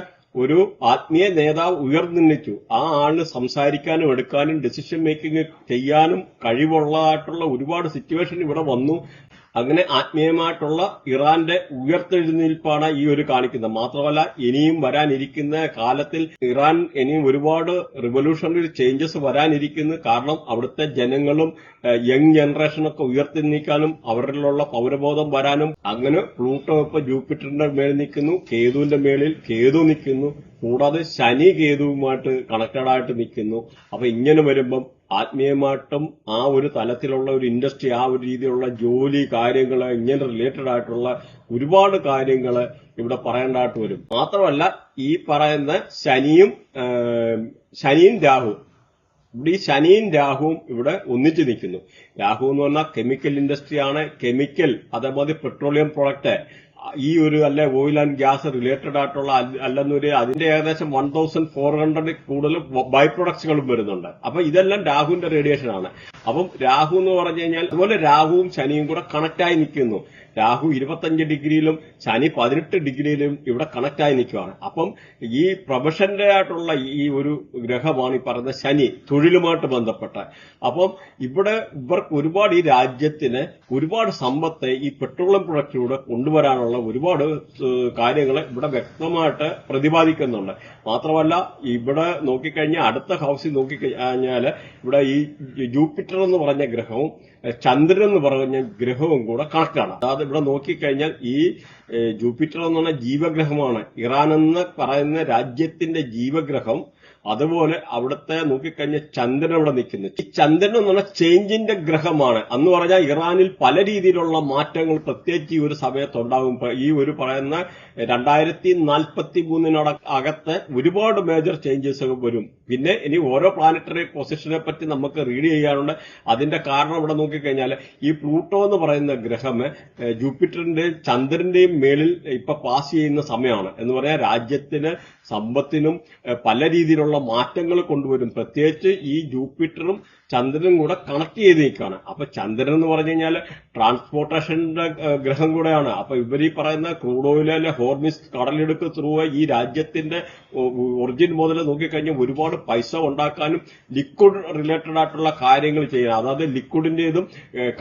ഒരു ആത്മീയ നേതാവ് ഉയർന്നിച്ചു. ആ ആളിന് സംസാരിക്കാനും എടുക്കാനും ഡിസിഷൻ മേക്കിംഗ് ചെയ്യാനും കഴിവുള്ളതായിട്ടുള്ള ഒരുപാട് സിറ്റുവേഷൻ ഇവിടെ വന്നു. അങ്ങനെ ആത്മീയമായിട്ടുള്ള ഇറാന്റെ ഉയർത്തെഴുന്നേൽപ്പാണ് ഈ ഒരു കാണിക്കുന്നത്. മാത്രമല്ല ഇനിയും വരാനിരിക്കുന്ന കാലത്തിൽ ഇറാൻ ഇനിയും ഒരുപാട് റിവല്യൂഷണറി ചേഞ്ചസ് വരാനിരിക്കുന്നു. കാരണം അവിടുത്തെ ജനങ്ങളും യങ് ജനറേഷനൊക്കെ ഉയർത്തെഴുന്നേൽക്കാനും അവരിലുള്ള പൗരബോധം വരാനും. അങ്ങനെ പ്ലൂട്ടോ ഇപ്പൊ ജൂപ്പിറ്ററിന്റെ മേളിൽ നിൽക്കുന്നു, കേതുവിന്റെ മേളിൽ കേതു നിൽക്കുന്നു, കൂടാതെ ശനി കേതുവുമായിട്ട് കണക്റ്റഡ് ആയിട്ട് നിൽക്കുന്നു. അപ്പൊ ഇങ്ങനെ വരുമ്പം ആത്മീയമായിട്ടും ആ ഒരു തലത്തിലുള്ള ഒരു ഇൻഡസ്ട്രി, ആ ഒരു രീതിയിലുള്ള ജോലി കാര്യങ്ങൾ, ഇങ്ങനെ റിലേറ്റഡ് ആയിട്ടുള്ള ഒരുപാട് കാര്യങ്ങൾ ഇവിടെ പറയേണ്ടതായിട്ട് വരും. മാത്രമല്ല ഈ പറയുന്ന ശനിയും രാഹു, ഇവിടെ ഈ ശനിയും രാഹുവും ഇവിടെ ഒന്നിച്ചു നിൽക്കുന്നു. രാഹു എന്ന് പറഞ്ഞാൽ കെമിക്കൽ ഇൻഡസ്ട്രിയാണ്. കെമിക്കൽ, അതേമാതിരി പെട്രോളിയം പ്രൊഡക്റ്റ്, ഈ ഒരു ഓയിൽ ആൻഡ് ഗ്യാസ് റിലേറ്റഡ് ആയിട്ടുള്ള അല്ലെന്നൊരു അതിന്റെ ഏകദേശം 1400 കൂടുതൽ ബൈ പ്രൊഡക്ട്സുകളും വരുന്നുണ്ട്. അപ്പൊ ഇതെല്ലാം രാഹുവിന്റെ റേഡിയേഷൻ ആണ്. അപ്പം രാഹു എന്ന് പറഞ്ഞു കഴിഞ്ഞാൽ അതുപോലെ രാഹുവും ശനിയും കൂടെ കണക്റ്റായി നിൽക്കുന്നു. രാഹു 25 ഡിഗ്രിയിലും ശനി 18 ഡിഗ്രിയിലും ഇവിടെ കണക്റ്റായി നിൽക്കുകയാണ്. അപ്പം ഈ പ്രൊഫഷന്റെ ആയിട്ടുള്ള ഈ ഒരു ഗ്രഹമാണ് ഈ പറയുന്ന ശനി, തൊഴിലുമായിട്ട് ബന്ധപ്പെട്ട. അപ്പം ഇവിടെ ഇവർക്ക് ഒരുപാട് ഈ രാജ്യത്തിന് ഒരുപാട് സമ്പത്ത് ഈ പെട്രോളിയം പ്രൊഡക്റ്റിലൂടെ കൊണ്ടുവരാനുള്ള ഒരുപാട് കാര്യങ്ങൾ ഇവിടെ വ്യക്തമായിട്ട് പ്രതിപാദിക്കുന്നുണ്ട്. മാത്രമല്ല ഇവിടെ നോക്കിക്കഴിഞ്ഞാൽ അടുത്ത ഹൗസിൽ നോക്കിക്കഴിഞ്ഞാൽ ഇവിടെ ഈ ജൂപ്പിറ്റർ എന്ന് പറഞ്ഞ ഗ്രഹവും ചന്ദ്രൻ എന്ന് പറഞ്ഞ ഗ്രഹവും കൂടെ കണക്റ്റാണ്. അതായത് ഇവിടെ നോക്കിക്കഴിഞ്ഞാൽ ഈ ജൂപ്പിറ്റർ എന്ന് പറഞ്ഞ ജീവഗ്രഹമാണ്. ഇറാൻ എന്ന് പറയുന്ന രാജ്യത്തിന്റെ ജീവഗ്രഹം. അതുപോലെ അവിടുത്തെ നോക്കിക്കഴിഞ്ഞാൽ ചന്ദ്രൻ അവിടെ നിൽക്കുന്നു. ഈ ചന്ദ്രൻ എന്ന് പറഞ്ഞാൽ ചേഞ്ചിന്റെ ഗ്രഹമാണ്. എന്ന് പറഞ്ഞാൽ ഇറാനിൽ പല രീതിയിലുള്ള മാറ്റങ്ങൾ പ്രത്യേകിച്ച് ഈ ഒരു സമയത്തുണ്ടാകും. ഈ ഒരു പറയുന്ന 2043 അകത്ത് ഒരുപാട് മേജർ ചേഞ്ചസ് വരും. പിന്നെ ഇനി ഓരോ പ്ലാനറ്ററി പൊസിഷനെ പറ്റി നമുക്ക് റീഡ് ചെയ്യാനുണ്ട്. അതിന്റെ കാരണം ഇവിടെ നോക്കിക്കഴിഞ്ഞാൽ ഈ പ്ലൂട്ടോ എന്ന് പറയുന്ന ഗ്രഹം ജൂപ്പിറ്ററിന്റെയും ചന്ദ്രന്റെയും മേളിൽ ഇപ്പൊ പാസ് ചെയ്യുന്ന സമയമാണ്. എന്ന് പറയാൻ രാജ്യത്തിന് സമ്പത്തിനും പല രീതിയിലുള്ള മാറ്റങ്ങൾ കൊണ്ടുവരും. പ്രത്യേകിച്ച് ഈ ജൂപ്പിറ്ററും ചന്ദ്രനും കൂടെ കണക്ട് ചെയ്ത് നിൽക്കുകയാണ്. അപ്പൊ ചന്ദ്രൻ എന്ന് പറഞ്ഞു കഴിഞ്ഞാൽ ട്രാൻസ്പോർട്ടേഷന്റെ ഗ്രഹം കൂടെയാണ്. അപ്പൊ ഇവർ ഈ പറയുന്ന ക്രൂഡ് ഓയിലെ ഹോർമിസ് കടലെടുക്ക് ത്രൂ ഈ രാജ്യത്തിന്റെ ഒറിജിൻ മുതൽ നോക്കിക്കഴിഞ്ഞാൽ ഒരുപാട് പൈസ ഉണ്ടാക്കാനും ലിക്വിഡ് റിലേറ്റഡ് ആയിട്ടുള്ള കാര്യങ്ങൾ ചെയ്യാൻ, അതായത് ലിക്വിഡിന്റേതും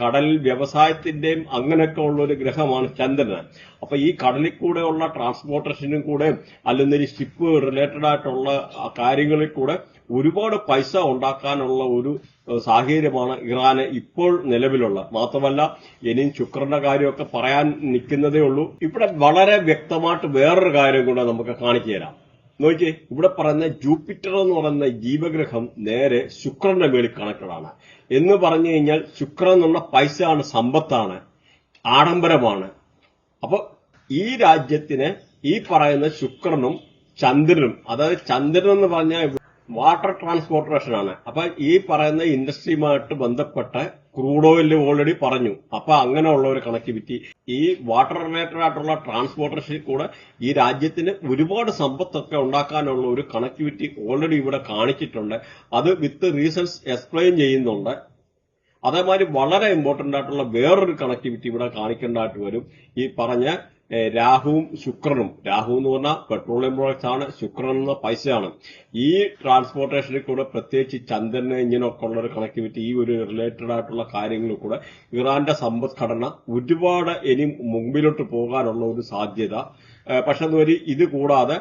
കടൽ വ്യവസായത്തിന്റെയും അങ്ങനെയൊക്കെ ഉള്ള ഒരു ഗ്രഹമാണ് ചന്ദ്രൻ. അപ്പൊ ഈ കടലിൽ കൂടെയുള്ള ട്രാൻസ്പോർട്ടേഷനും കൂടെ അല്ലെങ്കിൽ ഷിപ്പ് റിലേറ്റഡ് ആയിട്ടുള്ള കാര്യങ്ങളിൽ കൂടെ ഒരുപാട് പൈസ ഉണ്ടാക്കാനുള്ള ഒരു സാഹചര്യമാണ് ഇറാന് ഇപ്പോൾ നിലവിലുള്ള. മാത്രമല്ല ഇനിയും ശുക്രന്റെ കാര്യമൊക്കെ പറയാൻ നിൽക്കുന്നതേ ഉള്ളൂ. ഇവിടെ വളരെ വ്യക്തമായിട്ട് വേറൊരു കാര്യം കൂടെ നമുക്ക് കാണിച്ചു തരാം. നോക്കിയേ, ഇവിടെ പറയുന്ന ജൂപ്പിറ്റർ എന്ന് പറയുന്ന ജീവഗ്രഹം നേരെ ശുക്രന്റെ മേളിൽ കണക്റ്റഡാണ്. എന്ന് പറഞ്ഞു കഴിഞ്ഞാൽ ശുക്രൻ എന്നുള്ള പൈസയാണ്, സമ്പത്താണ്, ആഡംബരമാണ്. അപ്പൊ ഈ രാജ്യത്തിന് ഈ പറയുന്ന ശുക്രനും ചന്ദ്രനും, അതായത് ചന്ദ്രൻ എന്ന് പറഞ്ഞാൽ വാട്ടർ ട്രാൻസ്പോർട്ടേഷൻ ആണ്. അപ്പൊ ഈ പറയുന്ന ഇൻഡസ്ട്രിയുമായിട്ട് ബന്ധപ്പെട്ട ക്രൂഡ് ഓയിൽ ഓൾറെഡി പറഞ്ഞു. അപ്പൊ അങ്ങനെയുള്ള ഒരു കണക്ടിവിറ്റി ഈ വാട്ടർ റിലേറ്റഡ് ആയിട്ടുള്ള ട്രാൻസ്പോർട്ടേഷനിൽ കൂടെ ഈ രാജ്യത്തിന് ഒരുപാട് സമ്പത്തൊക്കെ ഉണ്ടാക്കാനുള്ള ഒരു കണക്ടിവിറ്റി ഓൾറെഡി ഇവിടെ കാണിച്ചിട്ടുണ്ട്. അത് വിത്ത് റീസൺസ് എക്സ്പ്ലെയിൻ ചെയ്യുന്നുണ്ട്. അതേമാതിരി വളരെ ഇമ്പോർട്ടന്റ് ആയിട്ടുള്ള വേറൊരു കണക്ടിവിറ്റി ഇവിടെ കാണിക്കേണ്ടതായിട്ട് വരും. ഈ പറഞ്ഞ രാഹുവും ശുക്രനും, രാഹു എന്ന് പറഞ്ഞാൽ പെട്രോളിയം പ്രോഡക്ട്സ് ആണ്, ശുക്രൻ എന്ന പൈസയാണ്. ഈ ട്രാൻസ്പോർട്ടേഷനിൽ കൂടെ പ്രത്യേകിച്ച് ചന്ദ്രന് ഇങ്ങനെയൊക്കെ ഉള്ള ഒരു കണക്ടിവിറ്റി, ഈ ഒരു റിലേറ്റഡ് ആയിട്ടുള്ള കാര്യങ്ങളിൽ കൂടെ ഇറാന്റെ സമ്പദ്ഘടന ഒരുപാട് ഇനി മുമ്പിലോട്ട് പോകാനുള്ള ഒരു സാധ്യത. പക്ഷെ ഇത് കൂടാതെ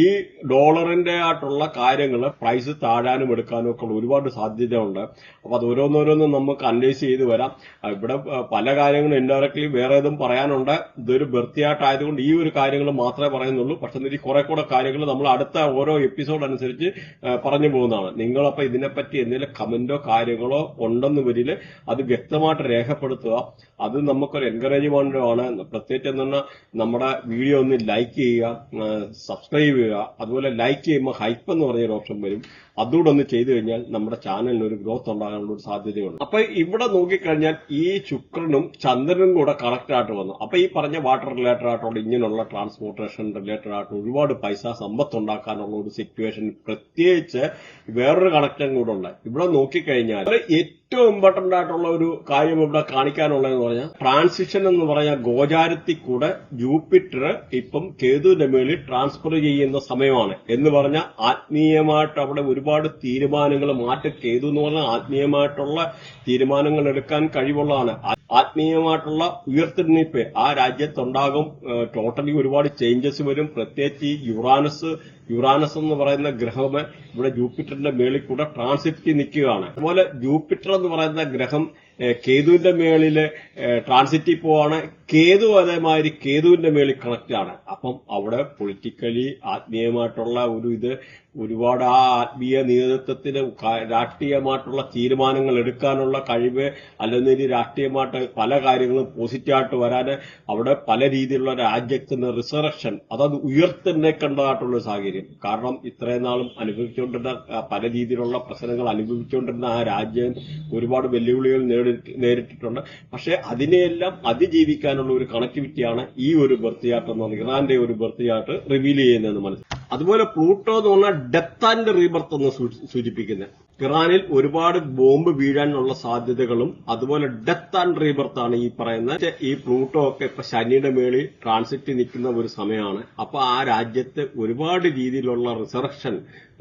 ഈ ഡോളറിന്റെ ആയിട്ടുള്ള കാര്യങ്ങൾ പ്രൈസ് താഴാനും എടുക്കാനും ഒക്കെ ഉള്ള ഒരുപാട് സാധ്യതയുണ്ട്. അപ്പൊ അത് ഓരോന്നോരോന്നും നമുക്ക് അനലൈസ് ചെയ്ത് വരാം. ഇവിടെ പല കാര്യങ്ങളും ഇൻഡയറക്ട്ലി വേറെ ഏതും പറയാനുണ്ട്. ഇതൊരു ബർത്തിയായിട്ടായതുകൊണ്ട് ഈ ഒരു കാര്യങ്ങൾ മാത്രമേ പറയുന്നുള്ളൂ. പക്ഷെ കുറെ കൂടെ കാര്യങ്ങൾ നമ്മൾ അടുത്ത ഓരോ എപ്പിസോഡ് അനുസരിച്ച് പറഞ്ഞു പോകുന്നതാണ്. നിങ്ങളപ്പോ ഇതിനെപ്പറ്റി എന്തെങ്കിലും കമന്റോ കാര്യങ്ങളോ ഉണ്ടെന്ന് വരില് അത് വ്യക്തമായിട്ട് രേഖപ്പെടുത്തുക. അത് നമുക്കൊരു എൻകറേജ്മെന്റ് ആണ്. പ്രത്യേകിച്ച് എന്നാൽ നമ്മുടെ വീഡിയോ ഒന്ന് ലൈക്ക് ചെയ്യുക, സബ്സ്ക്രൈബ് ചെയ്യുക. അതുപോലെ ലൈക്ക് ചെയ്യുമ്പോൾ ഹൈപ്പ് എന്ന് പറഞ്ഞൊരു ഓപ്ഷൻ വരും. അതുകൂടെ ഒന്ന് ചെയ്തു കഴിഞ്ഞാൽ നമ്മുടെ ചാനലിന് ഒരു ഗ്രോത്ത് ഉണ്ടാകാനുള്ള ഒരു സാധ്യതയുണ്ട്. അപ്പൊ ഇവിടെ നോക്കിക്കഴിഞ്ഞാൽ ഈ ശുക്രനും ചന്ദ്രനും കൂടെ കണക്ട് ആയിട്ട് വന്നു. അപ്പൊ ഈ പറഞ്ഞ വാട്ടർ റിലേറ്റഡ് ആയിട്ടുള്ള ഇങ്ങനെയുള്ള ട്രാൻസ്പോർട്ടേഷൻ റിലേറ്റഡ് ആയിട്ട് ഒരുപാട് പൈസ സമ്പത്ത് ഉണ്ടാക്കാനുള്ള ഒരു സിറ്റുവേഷൻ, പ്രത്യേകിച്ച് വേറൊരു കണക്ഷൻ കൂടെ ഉണ്ട്. ഇവിടെ നോക്കിക്കഴിഞ്ഞാൽ ഏറ്റവും ഇമ്പോർട്ടന്റ് ആയിട്ടുള്ള ഒരു കാര്യം ഇവിടെ കാണിക്കാനുള്ളതെന്ന് പറഞ്ഞാൽ ട്രാൻസിഷൻ എന്ന് പറഞ്ഞാൽ ഗോചാരത്തിൽ കൂടെ ജൂപ്പിറ്റർ ഇപ്പം കേതുവിന്റെ മേളിൽ ട്രാൻസ്ഫർ ചെയ്യുന്ന സമയമാണ്. എന്ന് പറഞ്ഞാൽ ആത്മീയമായിട്ട് അവിടെ ഒരുപാട് തീരുമാനങ്ങൾ മാറ്റം. കേതു എന്ന് പറഞ്ഞാൽ ആത്മീയമായിട്ടുള്ള തീരുമാനങ്ങൾ എടുക്കാൻ കഴിവുള്ളതാണ്. ആത്മീയമായിട്ടുള്ള ഉയർത്തെഴുന്നേൽപ്പ് ആ രാജ്യത്തുണ്ടാകും. ടോട്ടലി ഒരുപാട് ചേഞ്ചസ് വരും. പ്രത്യേകിച്ച് യുറാനസ് എന്ന് പറയുന്ന ഗ്രഹം ഇവിടെ ജൂപ്പിറ്ററിന്റെ മേളിൽ കൂടെ ട്രാൻസിറ്റ് നിൽക്കുകയാണ്. അതുപോലെ ജൂപ്പിറ്റർ എന്ന് പറയുന്ന ഗ്രഹം കേതുവിന്റെ മേളില് ട്രാൻസിറ്റിൽ പോവാണ്. കേതു അതേമാതിരി കേതുവിന്റെ മേളിൽ കണക്ട് ആണ്. അപ്പം അവിടെ പൊളിറ്റിക്കലി ആത്മീയമായിട്ടുള്ള ഒരുപാട് ആ ആത്മീയ നേതൃത്വത്തിന് രാഷ്ട്രീയമായിട്ടുള്ള തീരുമാനങ്ങൾ എടുക്കാനുള്ള കഴിവ്, അല്ലെങ്കിൽ രാഷ്ട്രീയമായിട്ട് പല കാര്യങ്ങളും പോസിറ്റീവായിട്ട് വരാന് അവിടെ പല രീതിയിലുള്ള രാജ്യത്തിന് റിസറക്ഷൻ, അതായത് ഉയർത്തെഴുന്നേൽക്കേണ്ടതായിട്ടുള്ള സാഹചര്യം. കാരണം ഇത്രയും നാളും അനുഭവിച്ചുകൊണ്ടിരുന്ന പല രീതിയിലുള്ള പ്രശ്നങ്ങൾ അനുഭവിച്ചുകൊണ്ടിരുന്ന ആ രാജ്യം ഒരുപാട് വെല്ലുവിളികൾ നേരിട്ടിട്ടുണ്ട്. പക്ഷെ അതിനെയെല്ലാം അതിജീവിക്കാനുള്ള ഒരു കണക്ടിവിറ്റിയാണ് ഈ ഒരു ബർത്തിയാട്ട് എന്ന് പറഞ്ഞാൽ ഇറാന്റെ ഒരു ബർത്തിയാട്ട് റിവീൽ ചെയ്യുന്നതെന്ന് മനസ്സിലാക്കും. അതുപോലെ പ്ലൂട്ടോ എന്ന് പറഞ്ഞാൽ ഡെത്ത് ആൻഡ് റീബർത്ത് എന്ന് സൂചിപ്പിക്കുന്നത്. ഇറാനിൽ ഒരുപാട് ബോംബ് വീഴാനുള്ള സാധ്യതകളും അതുപോലെ ഡെത്ത് ആൻഡ് റീബർത്ത് ആണ് ഈ പറയുന്ന. ഈ പ്ലൂട്ടോ ഒക്കെ ഇപ്പൊ ശനിയുടെ മേളിൽ ട്രാൻസിറ്റ് നിൽക്കുന്ന ഒരു സമയമാണ്. അപ്പൊ ആ രാജ്യത്ത് ഒരുപാട് രീതിയിലുള്ള റിസറക്ഷൻ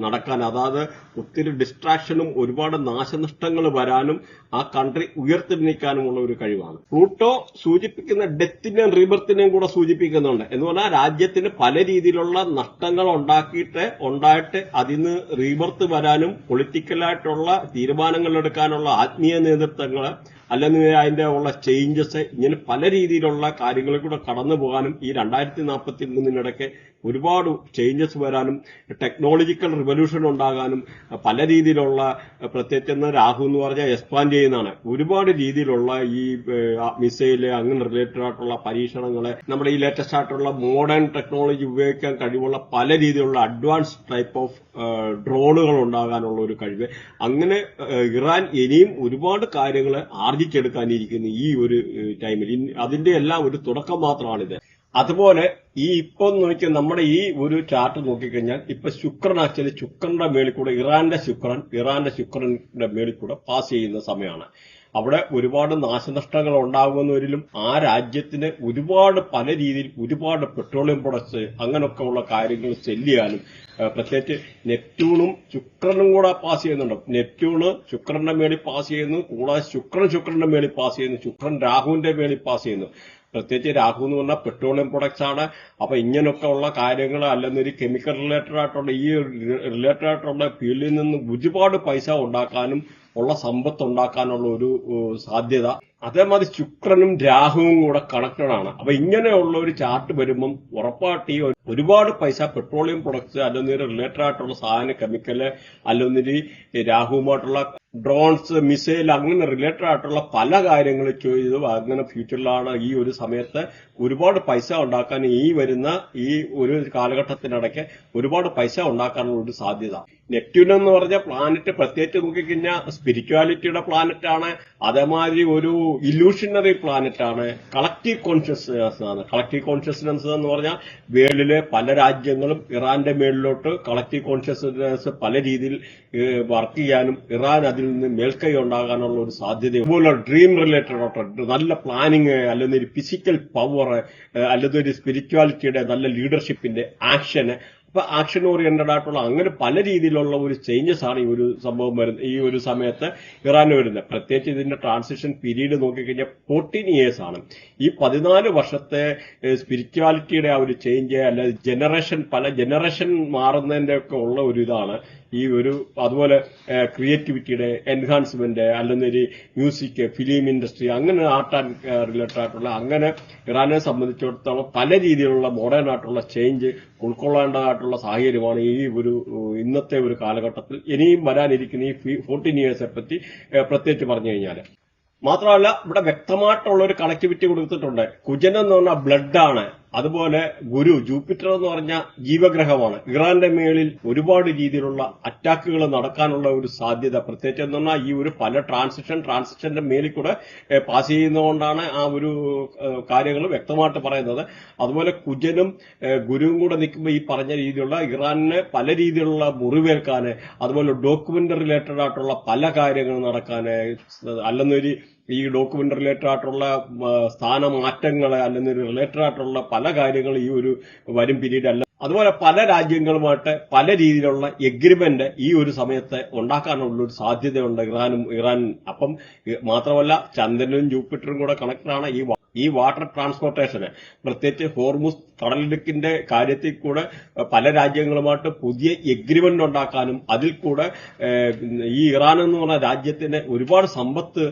നടക്കാൻ, അതായത് ഒത്തിരി ഡിസ്ട്രാക്ഷനും ഒരുപാട് നാശനഷ്ടങ്ങൾ വരാനും ആ കൺട്രി ഉയർത്തെഴുന്നേൽക്കാനുമുള്ള ഒരു കഴിവാണ്. പ്ലൂട്ടോ സൂചിപ്പിക്കുന്ന ഡെത്തിനെയും റീബർത്തിനെയും കൂടെ സൂചിപ്പിക്കുന്നുണ്ട്. എന്ന് പറഞ്ഞാൽ രാജ്യത്തിന് പല രീതിയിലുള്ള നഷ്ടങ്ങൾ ഉണ്ടായിട്ട് അതിന് റീബർത്ത് വരാനും പൊളിറ്റിക്കലായിട്ടുള്ള തീരുമാനങ്ങൾ എടുക്കാനുള്ള ആത്മീയ നേതൃത്വങ്ങള് അല്ലെങ്കിൽ അതിന്റെ ഉള്ള ചേഞ്ചസ്, ഇങ്ങനെ പല രീതിയിലുള്ള കാര്യങ്ങളിൽ കൂടെ കടന്നു പോകാനും ഈ 2043 ഒരുപാട് ചേഞ്ചസ് വരാനും ടെക്നോളജിക്കൽ റിവല്യൂഷൻ ഉണ്ടാകാനും പല രീതിയിലുള്ള, പ്രത്യേകിച്ച് രാഹു എന്ന് പറഞ്ഞാൽ എക്സ്പാൻഡ് ചെയ്യുന്നതാണ്. ഒരുപാട് രീതിയിലുള്ള ഈ മിസൈല് അങ്ങനെ റിലേറ്റഡ് ആയിട്ടുള്ള പരീക്ഷണങ്ങള്, നമ്മുടെ ഈ ലേറ്റസ്റ്റ് ആയിട്ടുള്ള മോഡേൺ ടെക്നോളജി ഉപയോഗിക്കാൻ കഴിവുള്ള പല രീതിയിലുള്ള അഡ്വാൻസ് ടൈപ്പ് ഓഫ് ഡ്രോണുകൾ ഉണ്ടാകാനുള്ള ഒരു കഴിവ്. അങ്ങനെ ഇറാൻ ഇനിയും ഒരുപാട് കാര്യങ്ങൾ ആർജിച്ചെടുക്കാനിരിക്കുന്നു ഈ ഒരു ടൈമിൽ. അതിന്റെ എല്ലാം ഒരു തുടക്കം മാത്രമാണിത്. അതുപോലെ ഈ ഇപ്പൊ നോക്കിയാൽ നമ്മുടെ ഈ ഒരു ചാർട്ട് നോക്കിക്കഴിഞ്ഞാൽ ഇപ്പൊ ശുക്രൻ ആക്ച്വലി ശുക്രന്റെ മേളിൽ കൂടെ ഇറാന്റെ ശുക്രന്റെ മേളിൽ കൂടെ പാസ് ചെയ്യുന്ന സമയമാണ്. അവിടെ ഒരുപാട് നാശനഷ്ടങ്ങൾ ഉണ്ടാകുന്നവരിലും ആ രാജ്യത്തിന് ഒരുപാട് പല രീതിയിൽ ഒരുപാട് പെട്രോളിയം പ്രൊഡക്ട്സ് അങ്ങനെയൊക്കെ ഉള്ള കാര്യങ്ങൾ സെല്ല് ചെയ്യാനും, പ്രത്യേകിച്ച് നെപ്റ്റ്യൂണും ശുക്രനും കൂടെ പാസ് ചെയ്യുന്നുണ്ട്. നെപ്റ്റ്യൂണ് ശുക്രന്റെ മേളിൽ പാസ് ചെയ്യുന്നു, കൂടാതെ ശുക്രന്റെ മേളിൽ പാസ് ചെയ്യുന്നു, ശുക്രൻ രാഹുവിന്റെ മേളിൽ പാസ് ചെയ്യുന്നു. പ്രത്യേകിച്ച് രാഹു എന്ന് പറഞ്ഞാൽ പെട്രോളിയം പ്രൊഡക്ട്സ് ആണ്. അപ്പൊ ഇങ്ങനെയൊക്കെ ഉള്ള കാര്യങ്ങൾ അല്ലെങ്കിൽ കെമിക്കൽ റിലേറ്റഡ് ആയിട്ടുള്ള ഈ റിലേറ്റഡ് ആയിട്ടുള്ള ഫീൽഡിൽ നിന്ന് ഒരുപാട് പൈസ ഉണ്ടാക്കാനും ഉള്ള സമ്പത്ത് ഉണ്ടാക്കാനുള്ള ഒരു സാധ്യത. അതേമാതിരി ശുക്രനും രാഹുവും കൂടെ കണക്റ്റഡ് ആണ്. അപ്പൊ ഇങ്ങനെയുള്ള ഒരു ചാർട്ട് വരുമ്പം ഉറപ്പായിട്ട് ഈ ഒരുപാട് പൈസ പെട്രോളിയം പ്രൊഡക്ട്സ് അല്ലെങ്കിൽ റിലേറ്റഡ് ആയിട്ടുള്ള സാധനം, കെമിക്കല്, അല്ലെങ്കിൽ രാഹുവുമായിട്ടുള്ള ഡ്രോൺസ്, മിസൈൽ, അങ്ങനെ റിലേറ്റഡ് ആയിട്ടുള്ള പല കാര്യങ്ങൾ ചെയ്തു അങ്ങനെ ഫ്യൂച്ചറിലാണ് ഈ ഒരു സമയത്ത് ഒരുപാട് പൈസ ഉണ്ടാക്കാൻ ഈ വരുന്ന ഈ ഒരു കാലഘട്ടത്തിനിടയ്ക്ക് ഒരുപാട് പൈസ ഉണ്ടാക്കാനുള്ള ഒരു സാധ്യത. നെപ്റ്റ്യൂൺ എന്ന് പറഞ്ഞ പ്ലാനറ്റ് പ്രത്യേകിച്ച് നോക്കിക്കഴിഞ്ഞാൽ സ്പിരിച്വാലിറ്റിയുടെ പ്ലാനറ്റ് ആണ്. അതേമാതിരി ഒരു ഇല്യൂഷണറി പ്ലാനറ്റ് ആണ്. കളക്റ്റീവ് കോൺഷ്യസ്നസ് ആണ്. കളക്റ്റീവ് കോൺഷ്യസ്നസ് എന്ന് പറഞ്ഞാൽ വേൾഡിലെ പല രാജ്യങ്ങളും ഇറാന്റെ മേളിലോട്ട് കളക്റ്റീവ് കോൺഷ്യസ്നസ് പല രീതിയിൽ വർക്ക് ചെയ്യാനും ഇറാൻ അതിൽ നിന്ന് മേൽക്കൈ ഉണ്ടാകാനുള്ള ഒരു സാധ്യത. അതുപോലെ ഡ്രീം റിലേറ്റഡ് ആയിട്ട് നല്ല പ്ലാനിങ്, അല്ലെങ്കിൽ ഒരു ഫിസിക്കൽ പവർ, അല്ലെങ്കിൽ ഒരു സ്പിരിച്വാലിറ്റിയുടെ നല്ല ലീഡർഷിപ്പിന്റെ ആക്ഷന്, അപ്പൊ ആക്ഷൻ ഓറിയന്റഡ് ആയിട്ടുള്ള അങ്ങനെ പല രീതിയിലുള്ള ഒരു ചേഞ്ചസ് ആണ് ഈ ഒരു സംഭവം വരുന്നത്, ഈ ഒരു സമയത്ത് ഇറാന് വരുന്നത്. പ്രത്യേകിച്ച് ഇതിന്റെ ട്രാൻസിഷൻ പീരീഡ് നോക്കിക്കഴിഞ്ഞാൽ 14 ഇയേഴ്സ് ആണ്. ഈ 14 വർഷത്തെ സ്പിരിച്വാലിറ്റിയുടെ ആ ഒരു ചേഞ്ച്, അല്ലാതെ പല ജനറേഷൻ മാറുന്നതിന്റെ ഒക്കെ ഉള്ള ഒരു ഇതാണ് ഈ ഒരു. അതുപോലെ ക്രിയേറ്റിവിറ്റിയുടെ എൻഹാൻസ്മെന്റ്, അല്ലെങ്കിൽ ഒരു മ്യൂസിക്, ഫിലിം ഇൻഡസ്ട്രി, അങ്ങനെ ആർട്ട് ആൻഡ് റിലേറ്റഡ് ആയിട്ടുള്ള അങ്ങനെ ഇറാനെ സംബന്ധിച്ചിടത്തോളം പല രീതിയിലുള്ള മോഡേൺ ആയിട്ടുള്ള ചേഞ്ച് ഉൾക്കൊള്ളേണ്ടതായിട്ടുള്ള സാഹചര്യമാണ് ഈ ഒരു ഇന്നത്തെ ഒരു കാലഘട്ടത്തിൽ ഇനിയും വരാനിരിക്കുന്ന ഈ 14 ഇയേഴ്സെ പറ്റി പ്രത്യേകിച്ച് പറഞ്ഞു കഴിഞ്ഞാൽ. മാത്രമല്ല ഇവിടെ വ്യക്തമായിട്ടുള്ള ഒരു കണക്ടിവിറ്റി കൊടുത്തിട്ടുണ്ട്. കുജൻ എന്ന് പറഞ്ഞാൽ ബ്ലഡ് ആണ്. അതുപോലെ ഗുരു, ജൂപ്പിറ്റർ എന്ന് പറഞ്ഞ ജീവഗ്രഹമാണ്. ഇറാന്റെ മേളിൽ ഒരുപാട് രീതിയിലുള്ള അറ്റാക്കുകൾ നടക്കാനുള്ള ഒരു സാധ്യത, പ്രത്യേകിച്ച് എന്ന് പറഞ്ഞാൽ ഈ ഒരു പല ട്രാൻസിഷന്റെ മേലിൽ കൂടെ പാസ് ചെയ്യുന്നതുകൊണ്ടാണ് ആ ഒരു കാര്യങ്ങൾ വ്യക്തമായിട്ട് പറയുന്നത്. അതുപോലെ കുജനും ഗുരുവും കൂടെ നിൽക്കുമ്പോൾ ഈ പറഞ്ഞ രീതിയിലുള്ള ഇറാനിന് പല രീതിയിലുള്ള മുറിവേൽക്കാന്, അതുപോലെ ഡോക്യുമെന്റ് റിലേറ്റഡ് ആയിട്ടുള്ള പല കാര്യങ്ങൾ നടക്കാന്, അല്ലെന്നൊരു ഈ ഡോക്യുമെന്റ് റിലേറ്റഡ് ആയിട്ടുള്ള സ്ഥാനമാറ്റങ്ങൾ, അല്ലെങ്കിൽ റിലേറ്റഡ് ആയിട്ടുള്ള പല കാര്യങ്ങൾ ഈ ഒരു വരും പീരീഡ് അല്ല. അതുപോലെ പല രാജ്യങ്ങളുമായിട്ട് പല രീതിയിലുള്ള എഗ്രിമെന്റ് ഈ ഒരു സമയത്ത് ഉണ്ടാക്കാനുള്ള ഒരു സാധ്യതയുണ്ട് ഇറാൻ. അപ്പം മാത്രമല്ല ചന്ദ്രനും ജൂപ്പിറ്ററും കൂടെ കണക്റ്റഡാണ് ഈ വാട്ടർ ട്രാൻസ്പോർട്ടേഷന്. പ്രത്യേകിച്ച് ഹോർമുസ് കടലിടുക്കിന്റെ കാര്യത്തിൽ കൂടെ പല രാജ്യങ്ങളുമായിട്ട് പുതിയ എഗ്രിമെന്റ് ഉണ്ടാക്കാനും അതിൽ കൂടെ ഈ ഇറാൻ എന്ന് പറഞ്ഞ രാജ്യത്തിന് ഒരുപാട് സമ്പത്ത്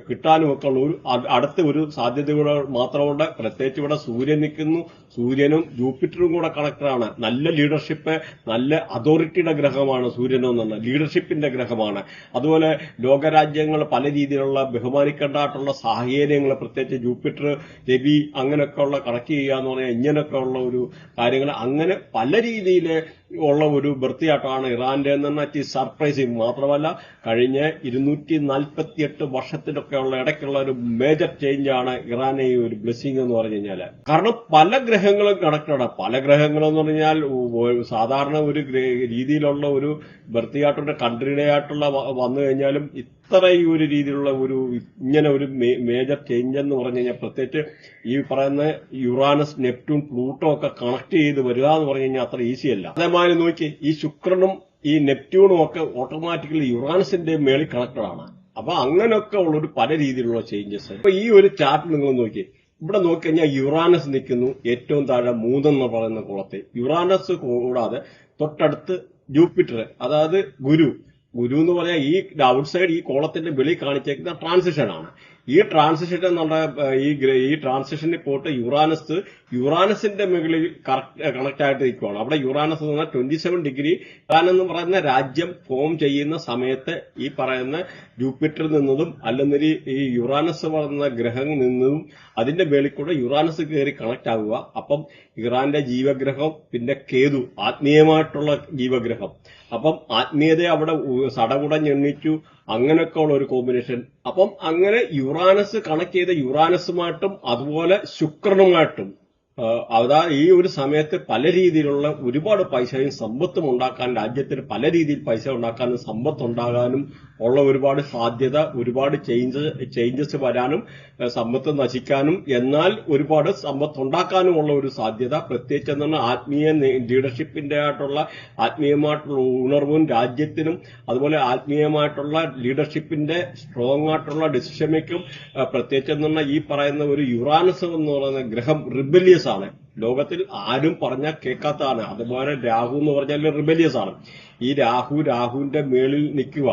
കിട്ടാനും ഒക്കെ ഉള്ള ഒരു അടുത്ത ഒരു സാധ്യതകൾ മാത്രമുണ്ട്. പ്രത്യേകിച്ച് ഇവിടെ സൂര്യൻ നിൽക്കുന്നു. സൂര്യനും ജൂപ്പിറ്ററും കൂടെ കണക്റ്റഡാണ്. നല്ല ലീഡർഷിപ്പ്, നല്ല അതോറിറ്റിയുടെ ഗ്രഹമാണ് സൂര്യൻ എന്നുള്ളത്, ലീഡർഷിപ്പിന്റെ ഗ്രഹമാണ്. അതുപോലെ ലോകരാജ്യങ്ങൾ പല രീതിയിലുള്ള ബഹുമാനിക്കേണ്ടതായിട്ടുള്ള സാഹചര്യങ്ങൾ, പ്രത്യേകിച്ച് ജൂപ്പിറ്റർ, രവി, അങ്ങനെയൊക്കെയുള്ള കണക്ട് ചെയ്യുക എന്ന് പറഞ്ഞാൽ ഇങ്ങനെയൊക്കെ ഉള്ള ഒരു കാര്യങ്ങൾ, അങ്ങനെ പല രീതിയിൽ ഉള്ള ഒരു വൃത്തിയാട്ടമാണ് ഇറാന്റെ എന്ന് സർപ്രൈസിങ്. മാത്രമല്ല കഴിഞ്ഞ 248 വർഷത്തിലൊക്കെയുള്ള ഇടയ്ക്കുള്ള ഒരു മേജർ ചേഞ്ചാണ് ഇറാനെ ഈ ഒരു ബ്ലെസ്സിങ് എന്ന് പറഞ്ഞു കഴിഞ്ഞാൽ. കാരണം പല ഗ്രഹങ്ങളും കണക്റ്റഡാണ്. പല ഗ്രഹങ്ങളെന്ന് പറഞ്ഞാൽ സാധാരണ ഒരു രീതിയിലുള്ള ഒരു വൃത്തിയായിട്ടുള്ള കൺട്രിയുടെ ആയിട്ടുള്ള വന്നു കഴിഞ്ഞാലും ഇത്ര ഈ ഒരു രീതിയിലുള്ള ഒരു ഇങ്ങനെ ഒരു മേജർ ചേഞ്ച് എന്ന് പറഞ്ഞു കഴിഞ്ഞാൽ, പ്രത്യേകിച്ച് ഈ പറയുന്ന യുറാനസ്, നെപ്റ്റ്യൂൺ, പ്ലൂട്ടോ ഒക്കെ കണക്ട് ചെയ്ത് വരിക എന്ന് പറഞ്ഞു കഴിഞ്ഞാൽ അത്ര ഈസി അല്ല. അതേമാതിരി നോക്കി ഈ ശുക്രനും ഈ നെപ്റ്റ്യൂണും ഒക്കെ ഓട്ടോമാറ്റിക്കലി യുറാനസിന്റെ മേളിൽ കണക്റ്റഡ് ആണ്. അപ്പൊ അങ്ങനെയൊക്കെ ഉള്ളൊരു പല രീതിയിലുള്ള ചേഞ്ചസ്. അപ്പൊ ഈ ഒരു ചാർട്ട് നിങ്ങൾ നോക്കി, ഇവിടെ നോക്കിക്കഴിഞ്ഞാൽ യുറാനസ് നിൽക്കുന്നു ഏറ്റവും താഴെ 3 എന്ന് പറയുന്ന കുളത്തിൽ. യുറാനസ് കൂടാതെ തൊട്ടടുത്ത് ജൂപ്പിറ്റർ, അതായത് ഗുരു എന്ന് പറഞ്ഞാൽ ഈ ഔട്ട് സൈഡ് ഈ കോളത്തിന്റെ വെളി കാണിച്ചേക്കുന്ന ട്രാൻസിഷൻ ആണ്. ഈ ട്രാൻസിഷൻ എന്നുള്ള ഈ ട്രാൻസിഷനിൽ പോയിട്ട് യുറാനസിന്റെ മുകളിൽ കണക്ട് ആയിട്ട് നിൽക്കുകയാണ്. അവിടെ യുറാനസ് എന്ന് പറഞ്ഞാൽ 27 ഡിഗ്രി ഇറാൻ എന്ന് പറയുന്ന രാജ്യം ഫോം ചെയ്യുന്ന സമയത്ത് ഈ പറയുന്ന ജൂപ്പിറ്ററിൽ നിന്നതും അല്ലെങ്കിൽ ഈ യുറാനസ് പറയുന്ന ഗ്രഹം നിന്നതും അതിന്റെ മേളിൽ കൂടെ യുറാനസ് കയറി കണക്ട് ആകുക. അപ്പം ഇറാന്റെ ജീവഗ്രഹം, പിന്നെ കേതു ആത്മീയമായിട്ടുള്ള ജീവഗ്രഹം. അപ്പം ആത്മീയതയെ അവിടെ സടകുടഞ്ഞെണ്ണിച്ചു. അങ്ങനെയൊക്കെ ഉള്ള ഒരു കോമ്പിനേഷൻ. അപ്പം അങ്ങനെ യുറാനസ് കണക്ട് ചെയ്ത യുറാനസുമായിട്ടും അതുപോലെ ശുക്രനുമായിട്ടും അതാ ഈ ഒരു സമയത്ത് പല രീതിയിലുള്ള ഒരുപാട് പൈസയും സമ്പത്തും ഉണ്ടാക്കാൻ, രാജ്യത്തിന് പല രീതിയിൽ പൈസ ഉണ്ടാക്കാനും സമ്പത്ത് ഉണ്ടാകാനും ഉള്ള ഒരുപാട് സാധ്യത, ഒരുപാട് ചേഞ്ചസ് വരാനും സമ്പത്ത് നശിക്കാനും എന്നാൽ ഒരുപാട് സമ്പത്ത് ഉണ്ടാക്കാനുമുള്ള ഒരു സാധ്യത. പ്രത്യേകിച്ച് എന്നാൽ ആത്മീയ ലീഡർഷിപ്പിന്റെ ആയിട്ടുള്ള ആത്മീയമായിട്ടുള്ള ഉണർവും രാജ്യത്തിനും അതുപോലെ ആത്മീയമായിട്ടുള്ള ലീഡർഷിപ്പിന്റെ സ്ട്രോങ് ആയിട്ടുള്ള ഡിസിഷൻ മേക്കും പ്രത്യേകിച്ച് എന്നാൽ ഈ പറയുന്ന ഒരു യുറാനസ് എന്ന് പറയുന്ന ഗ്രഹം റിബലിയസ് ആണ്. ലോകത്തിൽ ആരും പറഞ്ഞാൽ കേൾക്കാത്തതാണ്. അതുപോലെ രാഹു എന്ന് പറഞ്ഞാൽ റിബലിയസ് ആണ്. ഈ രാഹുവിന്റെ മേളിൽ നിൽക്കുക.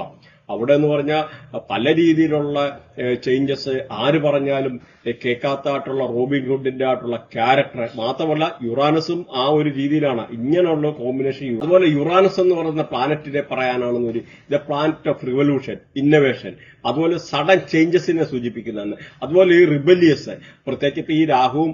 അവിടെ എന്ന് പറഞ്ഞാൽ പല രീതിയിലുള്ള ചേഞ്ചസ്, ആര് പറഞ്ഞാലും കേൾക്കാത്തതായിട്ടുള്ള റോബിൻ ഹുഡിന്റെ ആയിട്ടുള്ള ക്യാരക്ടർ. മാത്രമല്ല യുറാനസും ആ ഒരു രീതിയിലാണ്. ഇങ്ങനെയുള്ള കോമ്പിനേഷൻ. അതുപോലെ യുറാനസ് എന്ന് പറയുന്ന പ്ലാനറ്റിനെ പറയാനാണെന്നൊരു the planet of revolution, innovation. അതുപോലെ സഡൻ ചേഞ്ചസിനെ സൂചിപ്പിക്കുന്നതാണ്. അതുപോലെ ഈ റിബലിയസ്, പ്രത്യേകിച്ച് ഇപ്പൊ ഈ രാഹുവും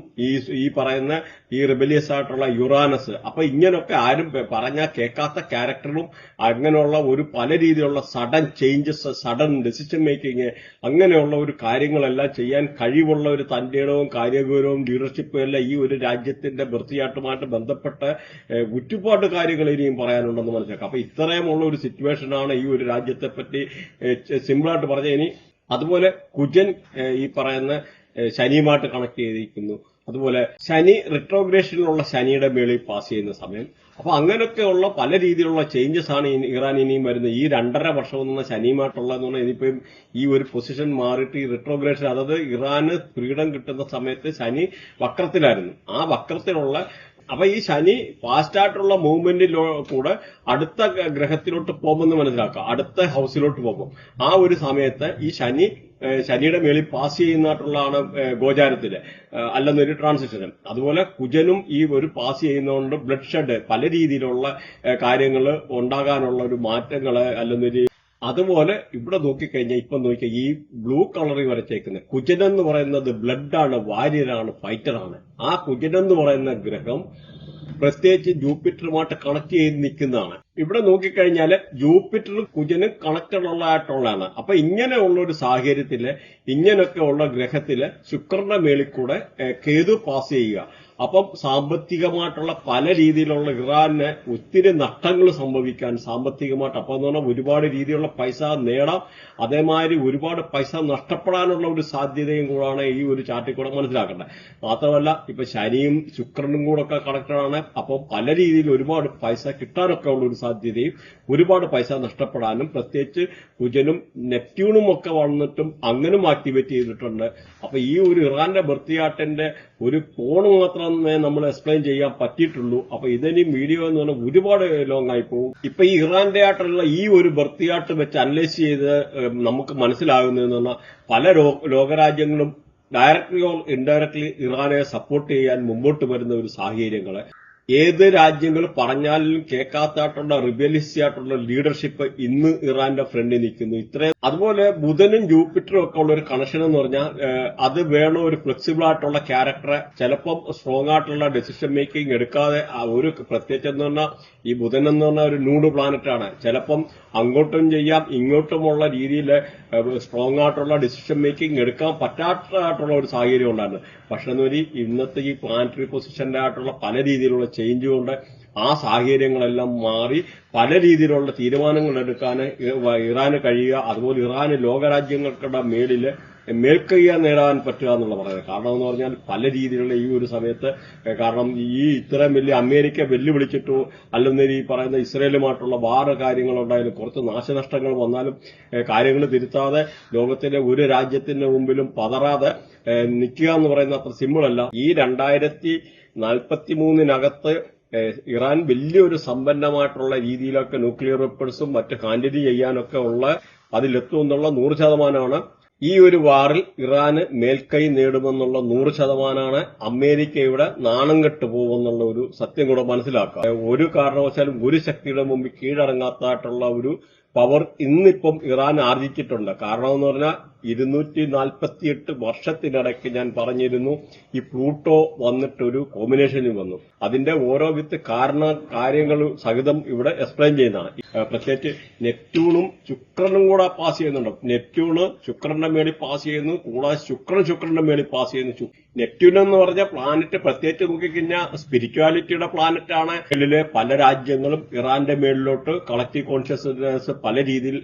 ഈ പറയുന്ന ഈ റിബലിയസ് ആയിട്ടുള്ള യുറാനസ്, അപ്പൊ ഇങ്ങനൊക്കെ ആരും പറഞ്ഞാൽ കേൾക്കാത്ത ക്യാരക്ടറും അങ്ങനെയുള്ള ഒരു പല രീതിയിലുള്ള sudden changes, sudden decision making, അങ്ങനെയുള്ള ഒരു കാര്യങ്ങളെല്ലാം ചെയ്യാൻ കഴിവുള്ള ഒരു തന്റേടവും കാര്യഗൗരവവും ലീഡർഷിപ്പും എല്ലാം ഈ ഒരു രാജ്യത്തിന്റെ വൃത്തിയാട്ടുമായിട്ട് ബന്ധപ്പെട്ട ഒരുപാട് കാര്യങ്ങൾ ഇനിയും പറയാനുണ്ടെന്ന് മനസ്സിലാക്കാം. അപ്പൊ ഇത്രയുമുള്ള ഒരു സിറ്റുവേഷനാണ് ഈ ഒരു രാജ്യത്തെ പറ്റി സിമ്പിളായിട്ട് പറഞ്ഞ. ഇനി അതുപോലെ കുജൻ ഈ പറയുന്ന ശനിയുമായിട്ട് കണക്ട് ചെയ്തിരിക്കുന്നു. അതുപോലെ ശനി റിട്രോഗ്രേഷനിലുള്ള ശനിയുടെ മേളിൽ പാസ് ചെയ്യുന്ന സമയം. അപ്പൊ അങ്ങനെയൊക്കെയുള്ള പല രീതിയിലുള്ള ചേഞ്ചസ് ആണ് ഇറാൻ ഇനിയും വരുന്നത്. ഈ 2.5 വർഷം എന്ന ശനിയുമായിട്ടുള്ളതെന്ന് പറഞ്ഞാൽ ഇനിയിപ്പം ഈ ഒരു പൊസിഷൻ മാറിയിട്ട് ഈ റിട്രോഗ്രേഷൻ, അതായത് ഇറാന് ഫ്രീഡം കിട്ടുന്ന സമയത്ത് ശനി വക്രത്തിലായിരുന്നു. ആ വക്രത്തിലുള്ള അപ്പൊ ഈ ശനി ഫാസ്റ്റ് ആയിട്ടുള്ള മൂവ്മെന്റിലോ കൂടെ അടുത്ത ഗ്രഹത്തിലോട്ട് പോകുമെന്ന് മനസ്സിലാക്കാം, അടുത്ത ഹൗസിലോട്ട് പോകും. ആ ഒരു സമയത്ത് ഈ ശനിയുടെ മേളിൽ പാസ് ചെയ്യുന്നതായിട്ടുള്ളതാണ് ഗോചാരത്തില്, അല്ലെന്നൊരു ട്രാൻസിഷനും. അതുപോലെ കുജനും ഈ ഒരു പാസ് ചെയ്യുന്നതുകൊണ്ട് ബ്ലഡ് ഷെഡ്, പല രീതിയിലുള്ള കാര്യങ്ങൾ ഉണ്ടാകാനുള്ള ഒരു മാറ്റങ്ങള് അല്ലെന്നൊരു. അതുപോലെ ഇവിടെ നോക്കിക്കഴിഞ്ഞാൽ ഇപ്പൊ നോക്കിയാൽ ഈ ബ്ലൂ കളറിൽ വരച്ചേക്കുന്നത് കുജനെന്ന് പറയുന്നത് ബ്ലഡാണ്, വാരിയറാണ്, ഫൈറ്ററാണ്. ആ കുജനെന്ന് പറയുന്ന ഗ്രഹം പ്രത്യേകിച്ച് ജൂപ്പിറ്ററുമായിട്ട് കണക്ട് ചെയ്ത് നിൽക്കുന്നതാണ്. ഇവിടെ നോക്കിക്കഴിഞ്ഞാൽ ജൂപ്പിറ്ററും കുജനും കണക്റ്റഡ് ആയിട്ടുള്ളതാണ്. അപ്പൊ ഇങ്ങനെയുള്ള ഒരു സാഹചര്യത്തില് ഇങ്ങനെയൊക്കെ ഉള്ള ഗ്രഹത്തില് ശുക്രന്റെ മേളിൽ കൂടെ കേതു പാസ് ചെയ്യുക. അപ്പം സാമ്പത്തികമായിട്ടുള്ള പല രീതിയിലുള്ള ഇറാന് ഒത്തിരി നഷ്ടങ്ങൾ സംഭവിക്കാൻ സാമ്പത്തികമായിട്ട്, അപ്പൊ എന്ന് പറഞ്ഞാൽ ഒരുപാട് രീതിയിലുള്ള പൈസ നേടാം, അതേമാതിരി ഒരുപാട് പൈസ നഷ്ടപ്പെടാനുള്ള ഒരു സാധ്യതയും കൂടാണ് ഈ ഒരു ചാർട്ടിൽ കൂടെ മനസ്സിലാക്കേണ്ടത്. മാത്രമല്ല ഇപ്പൊ ശനിയും ശുക്രനും കൂടെ ഒക്കെ കണക്റ്റഡ് ആണ്. അപ്പോൾ പല രീതിയിൽ ഒരുപാട് പൈസ കിട്ടാനൊക്കെ ഉള്ള ഒരു സാധ്യതയും ഒരുപാട് പൈസ നഷ്ടപ്പെടാനും, പ്രത്യേകിച്ച് കുജനും നെപ്റ്റ്യൂണും ഒക്കെ വന്നിട്ടും അങ്ങനും ആക്ടിവേറ്റ് ചെയ്തിട്ടുണ്ട്. അപ്പൊ ഈ ഒരു ഇറാന്റെ ബർത്തിയാട്ടിന്റെ ഒരു കോണ് മാത്രമേ നമ്മൾ എക്സ്പ്ലെയിൻ ചെയ്യാൻ പറ്റിയിട്ടുള്ളൂ. അപ്പൊ ഇതിന് വീഡിയോ എന്ന് പറഞ്ഞാൽ ഒരുപാട് ലോങ് ആയി പോകും. ഇപ്പൊ ഈ ഇറാന്റെ ആയിട്ടുള്ള ഈ ഒരു ബർത്തിയാട്ട് വെച്ച് അനലൈസ് ചെയ്ത് നമുക്ക് മനസ്സിലാകുന്നതെന്ന് പറഞ്ഞാൽ പല ലോകരാജ്യങ്ങളും ഡയറക്ട്ലി ഓർ ഇൻഡയറക്ട്ലി ഇറാനെ സപ്പോർട്ട് ചെയ്യാൻ മുമ്പോട്ട് വരുന്ന ഒരു സാഹചര്യങ്ങള്, ഏത് രാജ്യങ്ങൾ പറഞ്ഞാലും കേൾക്കാത്തായിട്ടുള്ള റിബലിസ്റ്റ് ആയിട്ടുള്ള ലീഡർഷിപ്പ് ഇന്ന് ഇറാന്റെ ഫ്രണ്ടിൽ നിൽക്കുന്നു. ഇത്രയും. അതുപോലെ ബുധനും ജൂപ്പിറ്ററും ഒക്കെ ഉള്ള ഒരു കണക്ഷൻ എന്ന് പറഞ്ഞാൽ അത് വേണം, ഒരു ഫ്ലെക്സിബിൾ ആയിട്ടുള്ള ക്യാരക്ടറെ, ചിലപ്പം സ്ട്രോങ് ആയിട്ടുള്ള ഡെസിഷൻ മേക്കിംഗ് എടുക്കാതെ ഒരു പ്രത്യേകിച്ച് എന്ന് പറഞ്ഞാൽ ഈ ബുധൻ എന്ന് പറഞ്ഞാൽ ഒരു നൂഡ് പ്ലാനറ്റ് ആണ്. ചിലപ്പം അങ്ങോട്ടും ചെയ്യാം ഇങ്ങോട്ടുമുള്ള രീതിയിൽ സ്ട്രോങ് ആയിട്ടുള്ള ഡിസിഷൻ മേക്കിംഗ് എടുക്കാൻ പറ്റാത്തതായിട്ടുള്ള ഒരു സാഹചര്യം ഉണ്ടായിരുന്നു. പക്ഷെ ഇന്നത്തെ ഈ പ്ലാനറ്ററി പൊസിഷന്റെ ആയിട്ടുള്ള പല രീതിയിലുള്ള ചേഞ്ച് കൊണ്ട് ആ സാഹചര്യങ്ങളെല്ലാം മാറി പല രീതിയിലുള്ള തീരുമാനങ്ങൾ എടുക്കാൻ ഇറാന് കഴിയുക. അതുപോലെ ഇറാന് ലോകരാജ്യങ്ങൾക്കുടെ മേലില് മേൽക്കൈ നേടാൻ പറ്റുക എന്നുള്ള പറയുന്നത്. കാരണം എന്ന് പറഞ്ഞാൽ പല രീതിയിലുള്ള ഈ ഒരു സമയത്ത്, കാരണം ഈ ഇത്രയും വലിയ അമേരിക്ക വെല്ലുവിളിച്ചിട്ടു അല്ലെന്നൊരു ഈ പറയുന്ന ഇസ്രയേലുമായിട്ടുള്ള വാറ് കാര്യങ്ങളുണ്ടായാലും കുറച്ച് നാശനഷ്ടങ്ങൾ വന്നാലും കാര്യങ്ങൾ തിരുത്താതെ ലോകത്തിലെ ഒരു രാജ്യത്തിന്റെ മുമ്പിലും പതറാതെ നിൽക്കുക എന്ന് പറയുന്ന അത്ര സിമ്പിളല്ല. ഈ 2043 ഇറാൻ വലിയൊരു സമ്പന്നമായിട്ടുള്ള രീതിയിലൊക്കെ ന്യൂക്ലിയർ വെപ്പൺസും മറ്റ് ഹാൻഡിൽ ചെയ്യാനൊക്കെ ഉള്ള അതിലെത്തും എന്നുള്ള 100%. ഈ ഒരു വാറിൽ ഇറാന് മേൽക്കൈ നേടുമെന്നുള്ള 100%. അമേരിക്കയുടെ നാണം കെട്ടു പോകുമെന്നുള്ള ഒരു സത്യം കൂടെ മനസ്സിലാക്കുക. ഒരു കാരണവശാലും ഒരു ശക്തിയുടെ മുമ്പിൽ കീഴടങ്ങാത്തായിട്ടുള്ള ഒരു പവർ ഇന്നിപ്പം ഇറാൻ ആർജിച്ചിട്ടുണ്ട്. കാരണം എന്ന് പറഞ്ഞാൽ 248 വർഷത്തിനിടയ്ക്ക് ഞാൻ പറഞ്ഞിരുന്നു ഈ പ്ലൂട്ടോ വന്നിട്ടൊരു കോമ്പിനേഷനിൽ വന്നു. അതിന്റെ ഓരോ കാര്യങ്ങൾ സഹിതം ഇവിടെ എക്സ്പ്ലെയിൻ ചെയ്യുന്നതാണ്. പ്രത്യേകിച്ച് നെപ്റ്റ്യൂണും ശുക്രനും കൂടെ പാസ് ചെയ്യുന്നുണ്ട്. നെപ്റ്റ്യൂണ് ശുക്രന്റെ മേളിൽ പാസ് ചെയ്യുന്നു, കൂടാതെ ശുക്രന്റെ മേളിൽ പാസ് ചെയ്യുന്നു. നെപ്റ്റ്യൂൺ എന്ന് പറഞ്ഞ പ്ലാനറ്റ് പ്രത്യേകിച്ച് നോക്കിക്കഴിഞ്ഞാൽ സ്പിരിച്വാലിറ്റിയുടെ പ്ലാനറ്റ് ആണ്. ഇതിലെ പല രാജ്യങ്ങളും ഇറാന്റെ മേളിലോട്ട് കളക്റ്റീവ് കോൺഷ്യസ്നെസ് പല രീതിയിൽ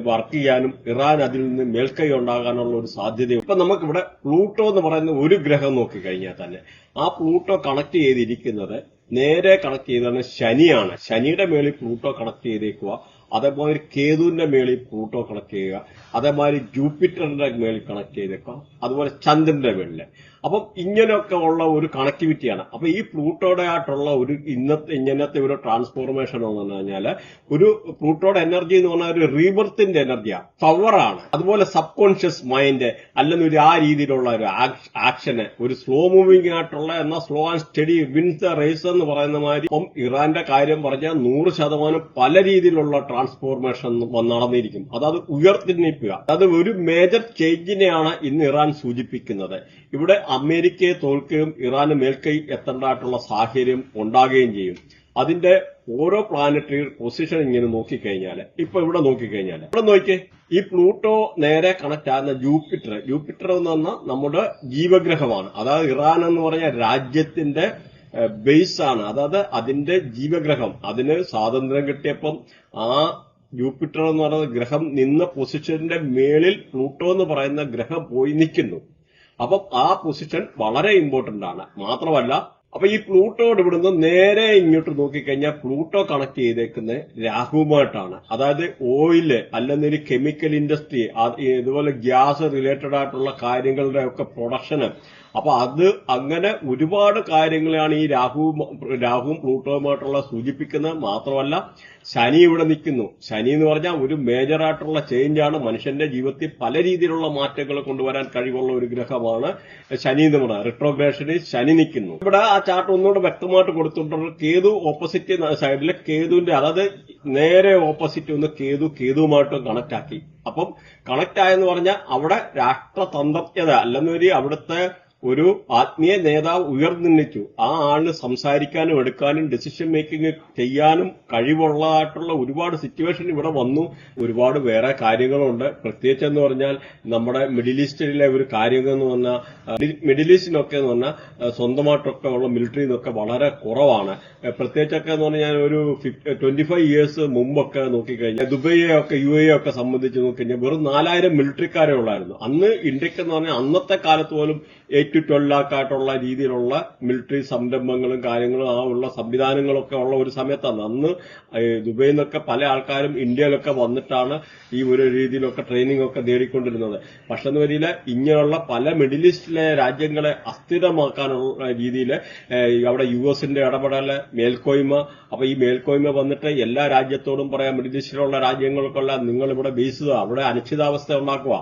വർക്ക് ചെയ്യാനും ഇറാൻ അതിൽ നിന്ന് മേൽക്കൈ ഉണ്ടാകാനുള്ള ഒരു സാധ്യത. ഇപ്പൊ നമുക്കിവിടെ പ്ലൂട്ടോ എന്ന് പറയുന്ന ഒരു ഗ്രഹം നോക്കിക്കഴിഞ്ഞാൽ തന്നെ ആ പ്ലൂട്ടോ കണക്ട് ചെയ്തിരിക്കുന്നത് നേരെ കണക്ട് ചെയ്താണ് ശനിയാണ്. ശനിയുടെ മേളിൽ പ്ലൂട്ടോ കണക്ട് ചെയ്തേക്കുക. അതേപോലെ കേതുവിന്റെ മേളിൽ പ്ലൂട്ടോ കണക്ട് ചെയ്യുക. അതേമാതിരി ജൂപ്പിറ്ററിന്റെ മേളിൽ കണക്ട് ചെയ്തേക്കുക. അതുപോലെ ചന്ദ്രന്റെ മേളില്. അപ്പം ഇങ്ങനെയൊക്കെ ഉള്ള ഒരു കണക്ടിവിറ്റിയാണ്. അപ്പൊ ഈ പ്ലൂട്ടോയുടെ ആയിട്ടുള്ള ഒരു ഇങ്ങനത്തെ ഒരു ട്രാൻസ്ഫോർമേഷൻ എന്ന് പറഞ്ഞു കഴിഞ്ഞാൽ ഒരു പ്ലൂട്ടോയുടെ എനർജി എന്ന് പറഞ്ഞാൽ ഒരു റീബർത്തിന്റെ എനർജിയാണ്, പവറാണ്. അതുപോലെ സബ് കോൺഷ്യസ് മൈൻഡ് അല്ലെങ്കിൽ ഒരു ആ രീതിയിലുള്ള ഒരു ആക്ഷന്, ഒരു സ്ലോ മൂവിംഗ് ആയിട്ടുള്ള എന്നാൽ slow and steady wins the race എന്ന് പറയുന്ന മാതിരി ഇപ്പം ഇറാന്റെ കാര്യം പറഞ്ഞാൽ 100% പല രീതിയിലുള്ള ട്രാൻസ്ഫോർമേഷൻ നടന്നിരിക്കും. അതായത് ഉയർത്തിനിക്കുക, അത് ഒരു മേജർ ചേഞ്ചിനെയാണ് ഇന്ന് ഇറാൻ സൂചിപ്പിക്കുന്നത്. ഇവിടെ അമേരിക്കയെ തോൽക്കുകയും ഇറാന് മേൽക്കൈ എത്തേണ്ടതായിട്ടുള്ള സാഹചര്യം ഉണ്ടാകുകയും ചെയ്യും. അതിന്റെ ഓരോ പ്ലാനറ്ററി പൊസിഷൻ ഇങ്ങനെ നോക്കിക്കഴിഞ്ഞാൽ, ഇപ്പൊ ഇവിടെ നോക്കിക്കേ, ഈ പ്ലൂട്ടോ നേരെ കണക്ട് ആകുന്ന ജൂപ്പിറ്റർ എന്ന് പറഞ്ഞാൽ നമ്മുടെ ജീവഗ്രഹമാണ്. അതായത് ഇറാൻ എന്ന് പറഞ്ഞ രാജ്യത്തിന്റെ ബേസ് ആണ്, അതായത് അതിന്റെ ജീവഗ്രഹം. അതിന് സ്വാതന്ത്ര്യം കിട്ടിയപ്പം ആ ജൂപ്പിറ്റർ എന്ന് പറയുന്ന ഗ്രഹം നിന്ന പൊസിഷന്റെ മേളിൽ പ്ലൂട്ടോ എന്ന് പറയുന്ന ഗ്രഹം പോയി നിൽക്കുന്നു. അപ്പം ആ പൊസിഷൻ വളരെ ഇമ്പോർട്ടന്റ് ആണ്. മാത്രമല്ല, അപ്പൊ ഈ പ്ലൂട്ടോട് ഇവിടുന്ന് നേരെ ഇങ്ങോട്ട് നോക്കിക്കഴിഞ്ഞാൽ പ്ലൂട്ടോ കണക്ട് ചെയ്തേക്കുന്നത് രാഹുവുമായിട്ടാണ്. അതായത് ഓയില് അല്ലെങ്കിൽ കെമിക്കൽ ഇൻഡസ്ട്രി, ഇതുപോലെ ഗ്യാസ് റിലേറ്റഡ് ആയിട്ടുള്ള കാര്യങ്ങളുടെ ഒക്കെ പ്രൊഡക്ഷന്. അപ്പൊ അത് അങ്ങനെ ഒരുപാട് കാര്യങ്ങളാണ് ഈ രാഹുവും പ്ലൂട്ടോവുമായിട്ടുള്ള സൂചിപ്പിക്കുന്നത്. മാത്രമല്ല, ശനി ഇവിടെ നിൽക്കുന്നു. ശനി എന്ന് പറഞ്ഞാൽ ഒരു മേജർ ആയിട്ടുള്ള ചേഞ്ചാണ്. മനുഷ്യന്റെ ജീവിതത്തിൽ പല രീതിയിലുള്ള മാറ്റങ്ങൾ കൊണ്ടുവരാൻ കഴിവുള്ള ഒരു ഗ്രഹമാണ് ശനി എന്ന് പറയുന്നത്. റിട്രോഗ്രേഷനിൽ ശനി നിൽക്കുന്നു. ഇവിടെ ആ ചാർട്ട് ഒന്നുകൂടെ വ്യക്തമായിട്ട് കൊടുത്തിട്ടുണ്ട്. കേതു ഓപ്പോസിറ്റ് സൈഡിലെ കേതുവിന്റെ, അതായത് നേരെ ഓപ്പോസിറ്റ് ഒന്ന് കേതുവുമായിട്ട് കണക്ട് ആക്കി. അപ്പം കണക്ട് ആയെന്ന് പറഞ്ഞാൽ അവിടെ രാഷ്ട്രതന്ത്രജ്ഞത അല്ലെന്നൊരു അവിടുത്തെ ഒരു ആത്മീയ നേതാവ് ഉയർന്നിച്ചു. ആ ആളിന് സംസാരിക്കാനും എടുക്കാനും ഡിസിഷൻ മേക്കിംഗ് ചെയ്യാനും കഴിവുള്ളതായിട്ടുള്ള ഒരുപാട് സിറ്റുവേഷൻ ഇവിടെ വന്നു. ഒരുപാട് വേറെ കാര്യങ്ങളുണ്ട്. പ്രത്യേകിച്ച് എന്ന് പറഞ്ഞാൽ നമ്മുടെ മിഡിൽ ഈസ്റ്റിലെ ഒരു കാര്യങ്ങൾ എന്ന് പറഞ്ഞാൽ, മിഡിൽ ഈസ്റ്റിനൊക്കെ എന്ന് പറഞ്ഞാൽ സ്വന്തമായിട്ടൊക്കെ ഉള്ള മിലിറ്ററി എന്നൊക്കെ വളരെ കുറവാണ്. പ്രത്യേകിച്ചൊക്കെ എന്ന് പറഞ്ഞാൽ ഒരു 25 ഇയേഴ്സ് മുമ്പൊക്കെ നോക്കിക്കഴിഞ്ഞാൽ ദുബൈയെ ഒക്കെ UAE ഒക്കെ സംബന്ധിച്ച് നോക്കിക്കഴിഞ്ഞാൽ വെറും 4000 മിലിറ്ററിക്കാരെ ഉള്ളായിരുന്നു. അന്ന് ഇന്ത്യക്ക് എന്ന് പറഞ്ഞാൽ അന്നത്തെ കാലത്ത് പോലും 8 to 12 lakh ആയിട്ടുള്ള രീതിയിലുള്ള മിലിറ്ററി സംരംഭങ്ങളും കാര്യങ്ങളും ആ ഉള്ള സംവിധാനങ്ങളൊക്കെ ഉള്ള ഒരു സമയത്താണ്. അന്ന് ദുബൈയിൽ നിന്നൊക്കെ പല ആൾക്കാരും ഇന്ത്യയിലൊക്കെ വന്നിട്ടാണ് ഈ ഒരു രീതിയിലൊക്കെ ട്രെയിനിങ് ഒക്കെ നേടിക്കൊണ്ടിരുന്നത്. പക്ഷെ എന്ന് വരില്ല, ഇങ്ങനെയുള്ള പല മിഡിൽ ഈസ്റ്റിലെ രാജ്യങ്ങളെ അസ്ഥിരമാക്കാനുള്ള രീതിയിൽ അവിടെ US-ന്റെ ഇടപെടല്, മേൽക്കോയ്മ. അപ്പൊ ഈ മേൽക്കോയ്മ വന്നിട്ട് എല്ലാ രാജ്യത്തോടും പറയാം, മിഡിൽ ഈസ്റ്റിലുള്ള രാജ്യങ്ങൾക്കുള്ള നിങ്ങൾ ഇവിടെ ബേസ് ചെയ്യുക, അവിടെ അനിശ്ചിതാവസ്ഥ ഉണ്ടാക്കുക,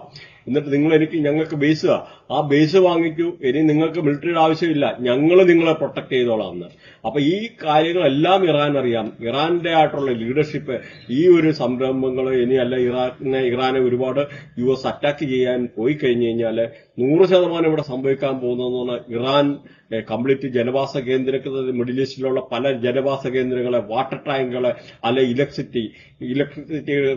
എന്നിട്ട് ഞങ്ങൾക്ക് ബേസ്, ആ ബേസ് വാങ്ങിക്കൂ, ഇനി നിങ്ങൾക്ക് മിലിറ്ററിയുടെ ആവശ്യമില്ല, ഞങ്ങൾ നിങ്ങളെ പ്രൊട്ടക്ട് ചെയ്തോളാം എന്ന്. അപ്പൊ ഈ കാര്യങ്ങളെല്ലാം ഇറാൻ അറിയാം. ഇറാന്റെ ആയിട്ടുള്ള ലീഡർഷിപ്പ് ഈ ഒരു സംരംഭങ്ങൾ ഇനിയല്ല ഇറാനെ ഒരുപാട് US അറ്റാക്ക് ചെയ്യാൻ പോയി കഴിഞ്ഞു കഴിഞ്ഞാൽ 100% ഇവിടെ സംഭവിക്കാൻ പോകുന്നതെന്ന് പറഞ്ഞാൽ ഇറാൻ കംപ്ലീറ്റ് ജനവാസ കേന്ദ്രങ്ങൾ, മിഡിൽ ഈസ്റ്റിലുള്ള പല ജനവാസ കേന്ദ്രങ്ങളെ, വാട്ടർ ടാങ്കുകളെ, അല്ലെ ഇലക്ട്രിസിറ്റി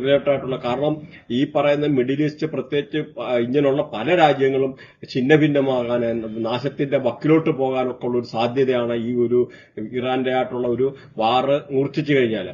റിലേറ്റഡ് ആയിട്ടുള്ള, കാരണം ഈ പറയുന്ന മിഡിൽ ഈസ്റ്റ് പ്രത്യേകിച്ച് ഇങ്ങനെയുള്ള പല രാജ്യങ്ങളും ഛിന്ന ഭിന്നമാകാൻ, നാശത്തിന്റെ വക്കിലോട്ട് പോകാനൊക്കെ ഉള്ള ഒരു സാധ്യതയാണ് ഈ ഒരു ഇറാന്റെ ആയിട്ടുള്ള ഒരു വാറ് മൂർച്ഛിച്ചു കഴിഞ്ഞാൽ.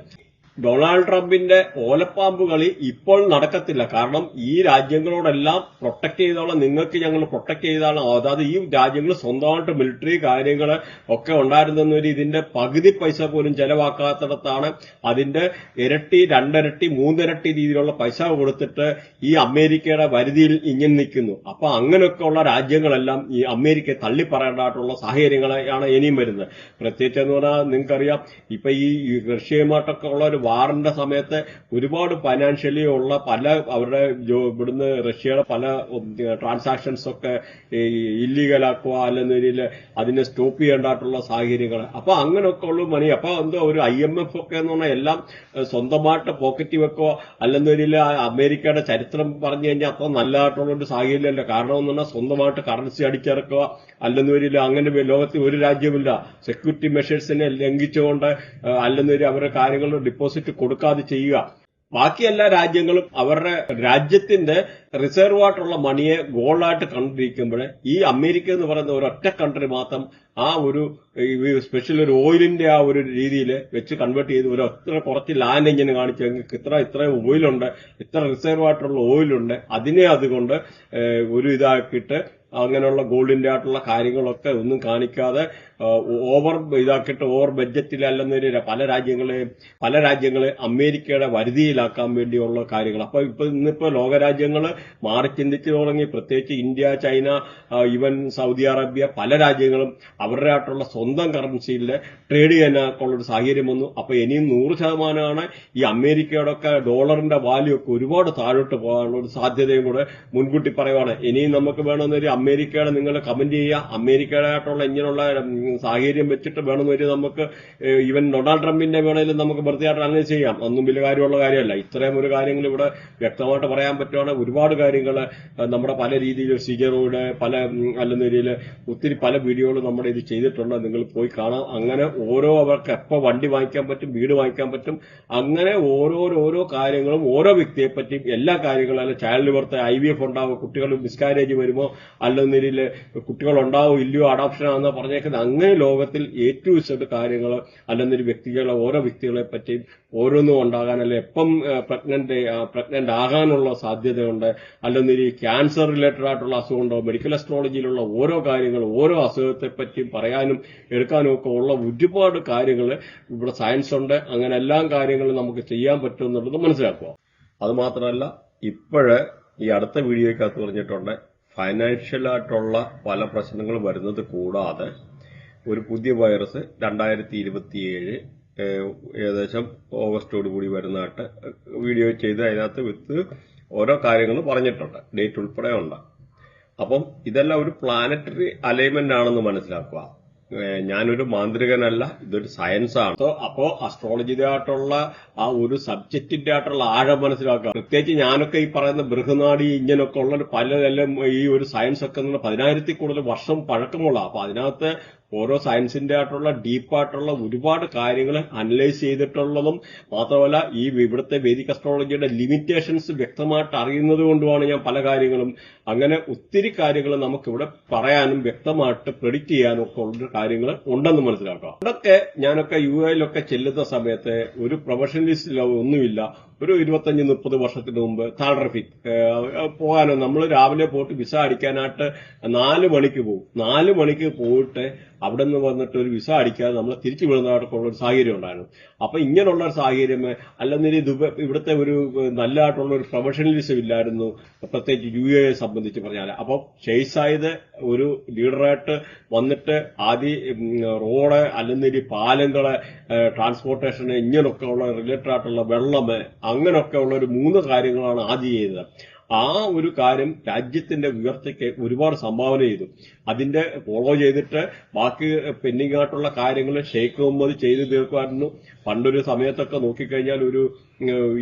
ഡൊണാൾഡ് ട്രംപിന്റെ ഓലപ്പാമ്പ് കളി ഇപ്പോൾ നടക്കത്തില്ല. കാരണം ഈ രാജ്യങ്ങളോടെല്ലാം പ്രൊട്ടക്ട് ചെയ്തോളാം, നിങ്ങൾക്ക് ഞങ്ങൾ പ്രൊട്ടക്ട് ചെയ്താലും, അതായത് ഈ രാജ്യങ്ങൾ സ്വന്തമായിട്ട് മിലിറ്ററി കാര്യങ്ങൾ ഒക്കെ ഉണ്ടായിരുന്നൊരു ഇതിന്റെ പകുതി പൈസ പോലും ചെലവാക്കാത്തിടത്താണ് അതിന്റെ ഇരട്ടി, 2 ഇരട്ടി, 3 ഇരട്ടി രീതിയിലുള്ള പൈസ കൊടുത്തിട്ട് ഈ അമേരിക്കയുടെ വരുതിയിൽ ഇങ്ങനെ നിൽക്കുന്നു. അപ്പൊ അങ്ങനെയൊക്കെയുള്ള രാജ്യങ്ങളെല്ലാം ഈ അമേരിക്കയെ തള്ളിപ്പറയേണ്ടതായിട്ടുള്ള സാഹചര്യങ്ങളാണ് ഇനിയും വരുന്നത്. പ്രത്യേകിച്ച് എന്ന് പറഞ്ഞാൽ നിങ്ങൾക്കറിയാം, ഇപ്പൊ ഈ റഷ്യയുമായിട്ടൊക്കെ ഉള്ള ഒരു വാറിന്റെ സമയത്ത് ഒരുപാട് ഫൈനാൻഷ്യലി ഉള്ള പല അവരുടെ ഇവിടുന്ന് റഷ്യയുടെ പല ട്രാൻസാക്ഷൻസ് ഒക്കെ ഇല്ലീഗലാക്കുക, അല്ലെങ്കിൽ അതിനെ സ്റ്റോപ്പ് ചെയ്യേണ്ടതായിട്ടുള്ള സാഹചര്യങ്ങൾ. അപ്പൊ അങ്ങനെയൊക്കെ ഉള്ള മണി. അപ്പൊ എന്തോ ഒരു IMF ഒക്കെ എന്ന് പറഞ്ഞാൽ എല്ലാം സ്വന്തമായിട്ട് പോക്കറ്റ് വെക്കുക, അല്ലെങ്കിൽ അമേരിക്കയുടെ ചരിത്രം പറഞ്ഞു കഴിഞ്ഞാൽ അത്ര നല്ലതായിട്ടുള്ള ഒരു സാഹചര്യമല്ല. കാരണം എന്ന് പറഞ്ഞാൽ സ്വന്തമായിട്ട് കറൻസി അടിച്ചിറക്കുക, അല്ലെങ്കിൽ അങ്ങനെ ലോകത്തിൽ ഒരു രാജ്യമില്ല സെക്യൂരിറ്റി മെഷേഴ്സിനെ ലംഘിച്ചുകൊണ്ട് അല്ലെങ്കിൽ അവരുടെ കാര്യങ്ങൾ ഡിപ്പോസിറ്റ് കൊടുക്കാതെ ചെയ്യുക. ബാക്കി എല്ലാ രാജ്യങ്ങളും അവരുടെ രാജ്യത്തിന്റെ റിസർവ് ആയിട്ടുള്ള മണിയെ ഗോൾഡായിട്ട് കണ്ടിരിക്കുമ്പോൾ ഈ അമേരിക്ക എന്ന് പറയുന്ന ഒരൊറ്റ കൺട്രി മാത്രം ആ ഒരു സ്പെഷ്യൽ ഒരു ഓയിലിന്റെ ആ ഒരു രീതിയിൽ വെച്ച് കൺവേർട്ട് ചെയ്ത് ഒരു ഒത്ര കുറച്ച് ലാൻഡ് ഇങ്ങനെ കാണിച്ചു ഞങ്ങൾക്ക് ഇത്ര ഓയിലുണ്ട്, ഇത്ര റിസർവ് ആയിട്ടുള്ള ഓയിലുണ്ട്, അതിനെ അതുകൊണ്ട് ഒരു ഇതാക്കിയിട്ട് അങ്ങനെയുള്ള ഗോൾഡിന്റെ ആയിട്ടുള്ള കാര്യങ്ങളൊക്കെ ഒന്നും കാണിക്കാതെ ഓവർ ഇതാക്കിയിട്ട് ഓവർ ബഡ്ജറ്റിലല്ലെന്നൊരു പല രാജ്യങ്ങളെ അമേരിക്കയുടെ വരുതിയിലാക്കാൻ വേണ്ടിയുള്ള കാര്യങ്ങൾ. അപ്പൊ ഇന്നിപ്പോ ലോകരാജ്യങ്ങൾ മാറി ചിന്തിച്ചു തുടങ്ങി. പ്രത്യേകിച്ച് India, China, even Saudi Arabia, പല രാജ്യങ്ങളും അവരുടെ ആയിട്ടുള്ള സ്വന്തം കറൻസിയിൽ ട്രേഡ് ചെയ്യാനൊക്കെ ഉള്ളൊരു സാഹചര്യം വന്നു. അപ്പൊ ഇനിയും 100% ഈ അമേരിക്കയുടെ ഒക്കെ ഡോളറിന്റെ വാല്യൂ ഒക്കെ ഒരുപാട് താഴോട്ട് പോകാനുള്ള ഒരു സാധ്യതയും കൂടെ മുൻകൂട്ടി പറയുവാണ്. ഇനിയും നമുക്ക് വേണമെന്നൊരു അമേരിക്കയുടെ നിങ്ങൾ കമന്റ് ചെയ്യുക, അമേരിക്കയുടെ ആയിട്ടുള്ള ഇങ്ങനെയുള്ള സാഹചര്യം വെച്ചിട്ട് വേണമെന്നൊരു നമുക്ക് ഈവൻ ഡൊണാൾഡ് ട്രംപിന്റെ വേണമെങ്കിലും നമുക്ക് വൃത്തിയായിട്ട് അങ്ങനെ ചെയ്യാം. ഒന്നും വലിയ കാര്യമുള്ള കാര്യമല്ല. ഇത്രയും ഒരു കാര്യങ്ങൾ ഇവിടെ വ്യക്തമായിട്ട് പറയാൻ പറ്റുവാണെങ്കിൽ ഒരുപാട് കാര്യങ്ങൾ നമ്മുടെ പല രീതിയിൽ സിജറോയുടെ അല്ലെന്ന രീതിയിൽ ഒത്തിരി പല വീഡിയോകൾ നമ്മുടെ ഇത് ചെയ്തിട്ടുണ്ട്. നിങ്ങൾ പോയി കാണാം. അങ്ങനെ അവർക്ക് എപ്പോൾ വണ്ടി വാങ്ങിക്കാൻ പറ്റും, വീട് വാങ്ങിക്കാൻ പറ്റും, അങ്ങനെ ഓരോ കാര്യങ്ങളും ഓരോ വ്യക്തിയെ പറ്റിയും എല്ലാ കാര്യങ്ങളും, അല്ല ചൈൽഡ് ബർത്ത്, IVF ഉണ്ടാവും, കുട്ടികൾ മിസ്കാരേജ് വരുമോ, അല്ലെന്ന രീതിയിൽ കുട്ടികൾ ഉണ്ടാവോ ഇല്ലയോ, അഡോപ്ഷൻ ആണെന്ന് പറഞ്ഞേക്കുന്നത്, അങ്ങനെ ലോകത്തിൽ ഏറ്റവും ഇഷ്ട കാര്യങ്ങൾ അല്ലെന്നൊരു ഓരോ വ്യക്തികളെ പറ്റിയും ഓരോന്നും ഉണ്ടാകാൻ, അല്ലെ എപ്പം പ്രഗ്നന്റ് ആകാനുള്ള സാധ്യതയുണ്ട്, അല്ലെന്നൊരു ക്യാൻസർ റിലേറ്റഡ് ആയിട്ടുള്ള അസുഖമുണ്ടോ, മെഡിക്കൽ അസ്ട്രോളജിയിലുള്ള ഓരോ കാര്യങ്ങൾ, ഓരോ അസുഖത്തെ പറ്റിയും പറയാനും എടുക്കാനും ഒക്കെ ഉള്ള ഒരുപാട് കാര്യങ്ങൾ ഇവിടെ സയൻസ് ഉണ്ട്. അങ്ങനെ എല്ലാ കാര്യങ്ങളും നമുക്ക് ചെയ്യാൻ പറ്റും എന്നുള്ളത് മനസ്സിലാക്കുക. അത് മാത്രമല്ല ഈ അടുത്ത വീഡിയോയ്ക്കകത്ത് പറഞ്ഞിട്ടുണ്ട്, ഫൈനാൻഷ്യൽ ആയിട്ടുള്ള പല പ്രശ്നങ്ങളും വരുന്നത് കൂടാതെ ഒരു പുതിയ വൈറസ് 2027 ഏകദേശം ഓഗസ്റ്റോടുകൂടി വരുന്നതായിട്ട് വീഡിയോ ചെയ്ത് അതിനകത്ത് വിത്ത് ഓരോ കാര്യങ്ങൾ പറഞ്ഞിട്ടുണ്ട്, ഡേറ്റ് ഉൾപ്പെടെ ഉണ്ട്. അപ്പം ഇതെല്ലാം ഒരു പ്ലാനറ്ററി അലൈൻമെന്റ് ആണെന്ന് മനസ്സിലാക്കുക. ഞാനൊരു മാന്ത്രികനല്ല, ഇതൊരു സയൻസ് ആണ്. അപ്പോ അസ്ട്രോളജിയുടെ ആയിട്ടുള്ള ആ ഒരു സബ്ജക്റ്റിന്റെ ആയിട്ടുള്ള ആഴം മനസ്സിലാക്കുക. പ്രത്യേകിച്ച് ഞാനൊക്കെ ഈ പറയുന്ന ബൃഹനാടി ഇങ്ങനെയൊക്കെ ഉള്ള പലതെല്ലാം ഈ ഒരു സയൻസ് ഒക്കെ 10,000 കൂടുതൽ വർഷം പഴക്കമുള്ള, അപ്പൊ അതിനകത്ത് ഓരോ സയൻസിന്റെ ആയിട്ടുള്ള ഡീപ്പായിട്ടുള്ള ഒരുപാട് കാര്യങ്ങൾ അനലൈസ് ചെയ്തിട്ടുള്ളതും മാത്രമല്ല ഈ ഇവിടുത്തെ വേദിക് അസ്ട്രോളജിയുടെ ലിമിറ്റേഷൻസ് വ്യക്തമായിട്ട് അറിയുന്നത് കൊണ്ടുമാണ് ഞാൻ പല കാര്യങ്ങളും, അങ്ങനെ ഒത്തിരി കാര്യങ്ങൾ നമുക്കിവിടെ പറയാനും വ്യക്തമായിട്ട് പ്രെഡിക്റ്റ് ചെയ്യാനും ഒക്കെ ഉള്ള കാര്യങ്ങൾ ഉണ്ടെന്ന് മനസ്സിലാക്കാം. ഇവിടൊക്കെ ഞാനൊക്കെ UAE ചെല്ലുന്ന സമയത്ത് ഒരു പ്രൊഫഷണലിസ്റ്റ് ഒന്നുമില്ല. ഒരു 25-30 വർഷത്തിന് മുമ്പ് താഴ്റഫിക് പോകാനോ, നമ്മൾ രാവിലെ പോയിട്ട് വിസ അടിക്കാനായിട്ട് 4 മണിക്ക് പോകും. 4 മണിക്ക് പോയിട്ട് അവിടെ നിന്ന് വന്നിട്ട് ഒരു വിസ അടിക്കാതെ നമ്മൾ തിരിച്ചു വിടുന്നതായിട്ടുള്ള ഒരു സാഹചര്യം ഉണ്ടായിരുന്നു. അപ്പൊ ഇങ്ങനെയുള്ള ഒരു സാഹചര്യം അല്ലെന്നൊരു ഇവിടുത്തെ ഒരു നല്ലതായിട്ടുള്ള ഒരു പ്രൊഫഷണലിസം ഇല്ലായിരുന്നു, പ്രത്യേകിച്ച് UAE സംബന്ധിച്ച് പറഞ്ഞാൽ. അപ്പൊ ഷെയ്സായത് ഒരു ലീഡറായിട്ട് വന്നിട്ട് ആദ്യം റോഡ് അല്ലെന്നൊരു പാലങ്ങള്, ട്രാൻസ്പോർട്ടേഷൻ, ഇങ്ങനെയൊക്കെ ഉള്ള റിലേറ്റഡ് ആയിട്ടുള്ള വെള്ളം, അങ്ങനെയൊക്കെ ഉള്ള ഒരു 3 കാര്യങ്ങളാണ് ആദ്യം ചെയ്തത്. ആ ഒരു കാര്യം രാജ്യത്തിന്റെ ഉയർച്ചയ്ക്ക് ഒരുപാട് സംഭാവന ചെയ്തു. അതിന്റെ ഫോളോ ചെയ്തിട്ട് ബാക്കി പെൻഡിംഗ് ആയിട്ടുള്ള കാര്യങ്ങൾ ഷെയ്ഖ് മുഹമ്മദ് ചെയ്തു തീർക്കുമായിരുന്നു. പണ്ടൊരു സമയത്തൊക്കെ നോക്കിക്കഴിഞ്ഞാൽ ഒരു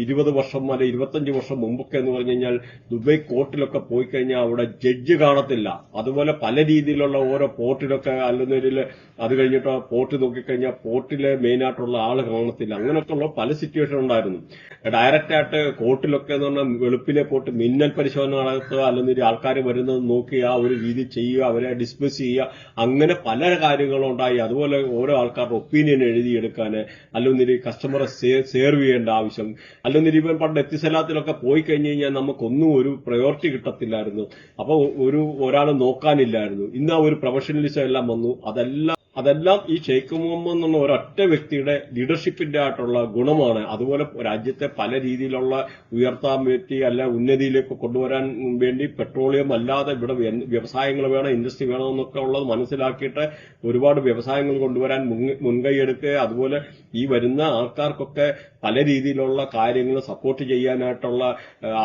20 വർഷം അല്ലെ 25 വർഷം മുമ്പൊക്കെ എന്ന് പറഞ്ഞു കഴിഞ്ഞാൽ ദുബായ് കോർട്ടിലൊക്കെ പോയി കഴിഞ്ഞാൽ അവിടെ ജഡ്ജ് കാണത്തില്ല. അതുപോലെ പല രീതിയിലുള്ള ഓരോ പോർട്ടിലൊക്കെ അല്ലെന്നൊരു അത് കഴിഞ്ഞിട്ട് പോർട്ട് നോക്കിക്കഴിഞ്ഞാൽ പോർട്ടിലെ മെയിൻ ആയിട്ടുള്ള ആള് കാണത്തില്ല. അങ്ങനെയൊക്കെയുള്ള പല സിറ്റുവേഷൻ ഉണ്ടായിരുന്നു. ഡയറക്റ്റ് ആയിട്ട് കോർട്ടിലൊക്കെ എന്ന് പറഞ്ഞാൽ വെളുപ്പിലെ പോയിട്ട് മിന്നൽ പരിശോധന നടത്തുക, അല്ലെങ്കിൽ ആൾക്കാർ വരുന്നത് നോക്കി ആ ഒരു രീതി ചെയ്യുക, അവരെ ഡിസ്മിസ് ചെയ്യുക, അങ്ങനെ പല കാര്യങ്ങളും ഉണ്ടായി. അതുപോലെ ഓരോ ആൾക്കാരുടെ ഒപ്പീനിയൻ എഴുതിയെടുക്കാൻ, അല്ലെങ്കിൽ കസ്റ്റമറെ സേർവ് ചെയ്യേണ്ട ആവശ്യം, അല്ലെങ്കിൽ ഇവൻ പണ്ട് എത്തിസലാത്തിലൊക്കെ പോയി കഴിഞ്ഞു കഴിഞ്ഞാൽ നമുക്കൊന്നും ഒരു പ്രയോറിറ്റി കിട്ടത്തില്ലായിരുന്നു. അപ്പൊ ഒരാൾ നോക്കാനില്ലായിരുന്നു. ഇന്ന് ആ ഒരു പ്രൊഫഷണലിസം എല്ലാം വന്നു. അതെല്ലാം ഈ ഷെയ്ഖ് മുഹമ്മദ് എന്നുള്ള ഒരൊറ്റ വ്യക്തിയുടെ ലീഡർഷിപ്പിന്റെ ആയിട്ടുള്ള ഗുണമാണ്. അതുപോലെ രാജ്യത്തെ പല രീതിയിലുള്ള ഉയർത്താൻ പറ്റി അല്ല ഉന്നതിയിലേക്ക് കൊണ്ടുവരാൻ വേണ്ടി പെട്രോളിയം അല്ലാതെ ഇവിടെ വ്യവസായങ്ങൾ വേണം, ഇൻഡസ്ട്രി വേണമെന്നൊക്കെ ഉള്ളത് മനസ്സിലാക്കിയിട്ട് ഒരുപാട് വ്യവസായങ്ങൾ കൊണ്ടുവരാൻ മുൻകൈയെടുക്കുക. അതുപോലെ ഈ വരുന്ന ആൾക്കാർക്കൊക്കെ പല രീതിയിലുള്ള കാര്യങ്ങൾ സപ്പോർട്ട് ചെയ്യാനായിട്ടുള്ള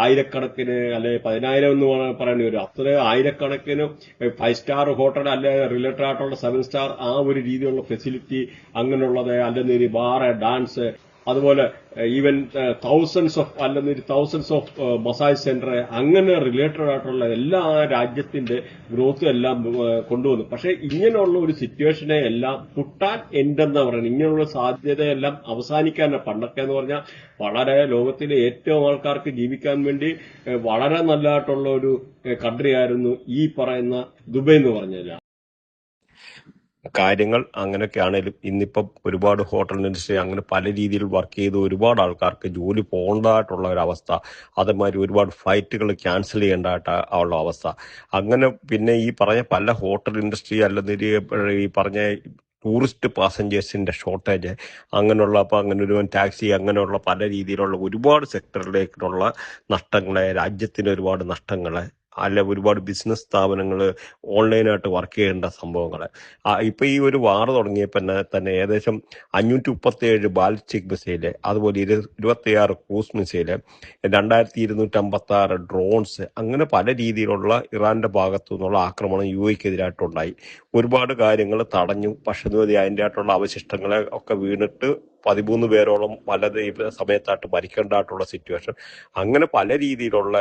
ആയിരക്കണക്കിന് അല്ലെ 10,000 എന്ന് പറയേണ്ടി വരും. അത്ര ആയിരക്കണക്കിന് 5 സ്റ്റാർ ഹോട്ടൽ അല്ലെ റിലേറ്റഡ് ആയിട്ടുള്ള 7 സ്റ്റാർ ആ ഒരു രീതിയിലുള്ള ഫെസിലിറ്റി അങ്ങനെയുള്ളത്, അല്ലെങ്കിൽ ബാറ്, ഡാൻസ്, അതുപോലെ even thousands of massage centre, അങ്ങനെ റിലേറ്റഡ് ആയിട്ടുള്ള എല്ലാ രാജ്യത്തിന്റെ ഗ്രോത്തും എല്ലാം കൊണ്ടുവന്നു. പക്ഷെ ഇങ്ങനെയുള്ള ഒരു സിറ്റുവേഷനെ എല്ലാം പുട്ടാൻ എൻഡെന്ന് പറയുന്നത്, ഇങ്ങനെയുള്ള സാധ്യതയെല്ലാം അവസാനിക്കാൻ, പണ്ടൊക്കെ എന്ന് പറഞ്ഞാൽ വളരെ ലോകത്തിലെ ഏറ്റവും ആൾക്കാർക്ക് ജീവിക്കാൻ വേണ്ടി വളരെ നല്ലതായിട്ടുള്ള ഒരു കൺട്രി ആയിരുന്നു ഈ പറയുന്ന ദുബായ് എന്ന് പറഞ്ഞാൽ. കാര്യങ്ങൾ അങ്ങനെയൊക്കെയാണേലും ഇന്നിപ്പം ഒരുപാട് ഹോട്ടൽ ഇൻഡസ്ട്രി അങ്ങനെ പല രീതിയിൽ വർക്ക് ചെയ്ത് ഒരുപാട് ആൾക്കാർക്ക് ജോലി പോകേണ്ടതായിട്ടുള്ള ഒരു അവസ്ഥ, അതേമാതിരി ഒരുപാട് ഫ്ലൈറ്റുകൾ ക്യാൻസൽ ചെയ്യേണ്ടതായിട്ട് ഉള്ള അവസ്ഥ. അങ്ങനെ പിന്നെ ഈ പറഞ്ഞ പല ഹോട്ടൽ ഇൻഡസ്ട്രി അല്ലെങ്കിൽ ഈ പറഞ്ഞ ടൂറിസ്റ്റ് പാസഞ്ചേഴ്സിന്റെ ഷോർട്ടേജ്, അങ്ങനെയുള്ള അപ്പം അങ്ങനെ ഒരു ടാക്സി അങ്ങനെയുള്ള പല രീതിയിലുള്ള ഒരുപാട് സെക്ടറിലേക്കുള്ള നഷ്ടങ്ങളെ, രാജ്യത്തിന് ഒരുപാട് നഷ്ടങ്ങളെ, അല്ല ഒരുപാട് ബിസിനസ് സ്ഥാപനങ്ങൾ ഓൺലൈനായിട്ട് വർക്ക് ചെയ്യേണ്ട സംഭവങ്ങൾ. ഇപ്പൊ ഈ ഒരു വാർ തുടങ്ങിയപ്പോൾ തന്നെ ഏകദേശം 537 ബാലിസ്റ്റിക് മിസൈല്, അതുപോലെ 26 ക്രൂസ് മിസൈല്, 2256 ഡ്രോൺസ്, അങ്ങനെ പല രീതിയിലുള്ള ഇറാന്റെ ഭാഗത്തു നിന്നുള്ള ആക്രമണം UAE-ക്കെതിരായിട്ടുണ്ടായി. ഒരുപാട് കാര്യങ്ങൾ തടഞ്ഞു. പക്ഷെ അതിൻ്റെ ആയിട്ടുള്ള അവശിഷ്ടങ്ങളെ ഒക്കെ വീണിട്ട് 13 പേരോളം പല സമയത്തായിട്ട് മരിക്കേണ്ടതായിട്ടുള്ള സിറ്റുവേഷൻ. അങ്ങനെ പല രീതിയിലുള്ള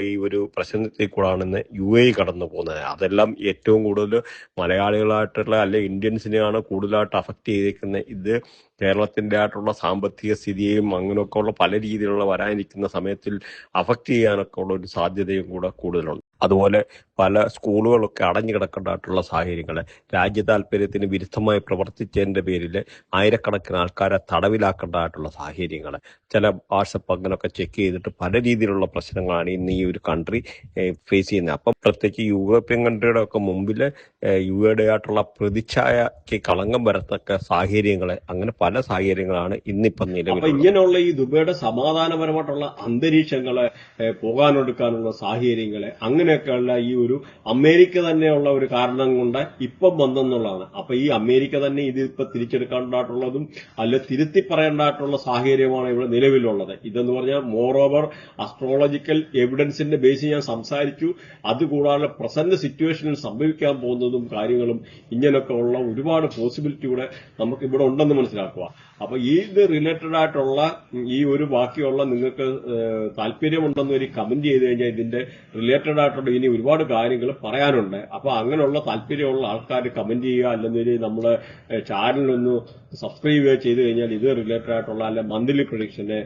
ഈ ഒരു പ്രശ്നത്തിൽ കൂടാണ് ഇന്ന് UAE കടന്നു പോകുന്നത്. അതെല്ലാം ഏറ്റവും കൂടുതൽ മലയാളികളായിട്ടുള്ള അല്ലെ ഇന്ത്യൻസിനെയാണ് കൂടുതലായിട്ട് അഫക്റ്റ് ചെയ്തിരിക്കുന്നത്. ഇത് കേരളത്തിന്റെ ആയിട്ടുള്ള സാമ്പത്തിക സ്ഥിതിയെയും അങ്ങനെയൊക്കെ ഉള്ള പല രീതിയിലുള്ള വരാനിരിക്കുന്ന സമയത്തിൽ അഫക്റ്റ് ചെയ്യാനൊക്കെ ഉള്ള ഒരു സാധ്യതയും കൂടെ കൂടുതലുണ്ട്. അതുപോലെ പല സ്കൂളുകളൊക്കെ അടഞ്ഞു കിടക്കേണ്ടതായിട്ടുള്ള സാഹചര്യങ്ങൾ, രാജ്യ താല്പര്യത്തിന് വിരുദ്ധമായി പ്രവർത്തിച്ചതിന്റെ പേരിൽ ആയിരക്കണക്കിന് ആൾക്കാരെ തടവിലാക്കേണ്ടതായിട്ടുള്ള സാഹചര്യങ്ങൾ, ചില വാട്സപ്പ് അങ്ങനെയൊക്കെ ചെക്ക് ചെയ്തിട്ട് പല രീതിയിലുള്ള പ്രശ്നങ്ങളാണ് ഇന്ന് ഈ ഒരു കൺട്രി ഫേസ് ചെയ്യുന്നത്. അപ്പം പ്രത്യേകിച്ച് യൂറോപ്യൻ കൺട്രിയുടെ ഒക്കെ മുമ്പിൽ UAE ആയിട്ടുള്ള പ്രതിച്ഛായക്ക് കളങ്കം വരത്തക്ക സാഹചര്യങ്ങൾ, അങ്ങനെ പല സാഹചര്യങ്ങളാണ് ഇന്നിപ്പം അപ്പൊ നിലവിലുള്ളത്. ഇങ്ങനെയുള്ള ഈ ദുബൈയുടെ സമാധാനപരമായിട്ടുള്ള അന്തരീക്ഷങ്ങളെ, പോകാനൊടുക്കാനുള്ള സാഹചര്യങ്ങളെ, അങ്ങനെയൊക്കെയുള്ള ഈ ഒരു അമേരിക്ക തന്നെയുള്ള ഒരു കാരണം കൊണ്ട് ഇപ്പം വന്നെന്നുള്ളതാണ്. അപ്പൊ ഈ അമേരിക്ക തന്നെ ഇതിപ്പോ തിരിച്ചെടുക്കേണ്ടതായിട്ടുള്ളതും അല്ലെ തിരുത്തി പറയേണ്ടതായിട്ടുള്ള സാഹചര്യമാണ് ഇവിടെ നിലവിലുള്ളത്. ഇതെന്ന് പറഞ്ഞാൽ മോറോവർ അസ്ട്രോളജിക്കൽ എവിഡൻസിന്റെ ബേസിൽ ഞാൻ സംസാരിച്ചു. അതുകൂടാതെ പ്രസന്റ് സിറ്റുവേഷനിൽ സംഭവിക്കാൻ പോകുന്നതും കാര്യങ്ങളും ഇങ്ങനെയൊക്കെ ഉള്ള ഒരുപാട് പോസിബിലിറ്റി കൂടെ നമുക്ക് ഇവിടെ ഉണ്ടെന്ന് മനസ്സിലാക്കുക. അപ്പൊ ഇത് റിലേറ്റഡ് ആയിട്ടുള്ള ഈ ഒരു ബാക്കിയുള്ള നിങ്ങൾക്ക് താല്പര്യമുണ്ടെന്ന് ഒരു കമന്റ് ചെയ്ത് കഴിഞ്ഞാൽ ഇതിന്റെ റിലേറ്റഡ് ആയിട്ടുള്ള ഇനി ഒരുപാട് കാര്യങ്ങൾ പറയാനുണ്ട്. അപ്പൊ അങ്ങനെയുള്ള താല്പര്യമുള്ള ആൾക്കാർ കമന്റ് ചെയ്യുക, അല്ലെങ്കിൽ നമ്മുടെ ചാനലൊന്ന് സബ്സ്ക്രൈബ് ചെയ്ത് കഴിഞ്ഞാൽ ഇത് റിലേറ്റഡ് ആയിട്ടുള്ള അല്ലെ മന്ത്ലി പ്രൊഡിക്ഷന്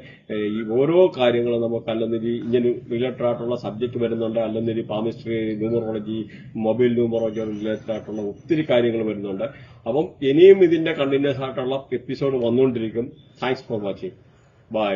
ഈ ഓരോ കാര്യങ്ങളും നമുക്ക് അല്ലെങ്കിൽ ഇങ്ങനെ റിലേറ്റഡ് ആയിട്ടുള്ള സബ്ജക്ട് വരുന്നുണ്ട്, അല്ലെങ്കിൽ palmistry, numerology, mobile numerology related ആയിട്ടുള്ള ഒത്തിരി കാര്യങ്ങൾ വരുന്നുണ്ട്. അപ്പം ഇനിയും ഇതിന്റെ കണ്ടിന്യൂസ് ആയിട്ടുള്ള എപ്പിസോഡ് വന്നുകൊണ്ടിരിക്കും. Thanks for watching. ബൈ.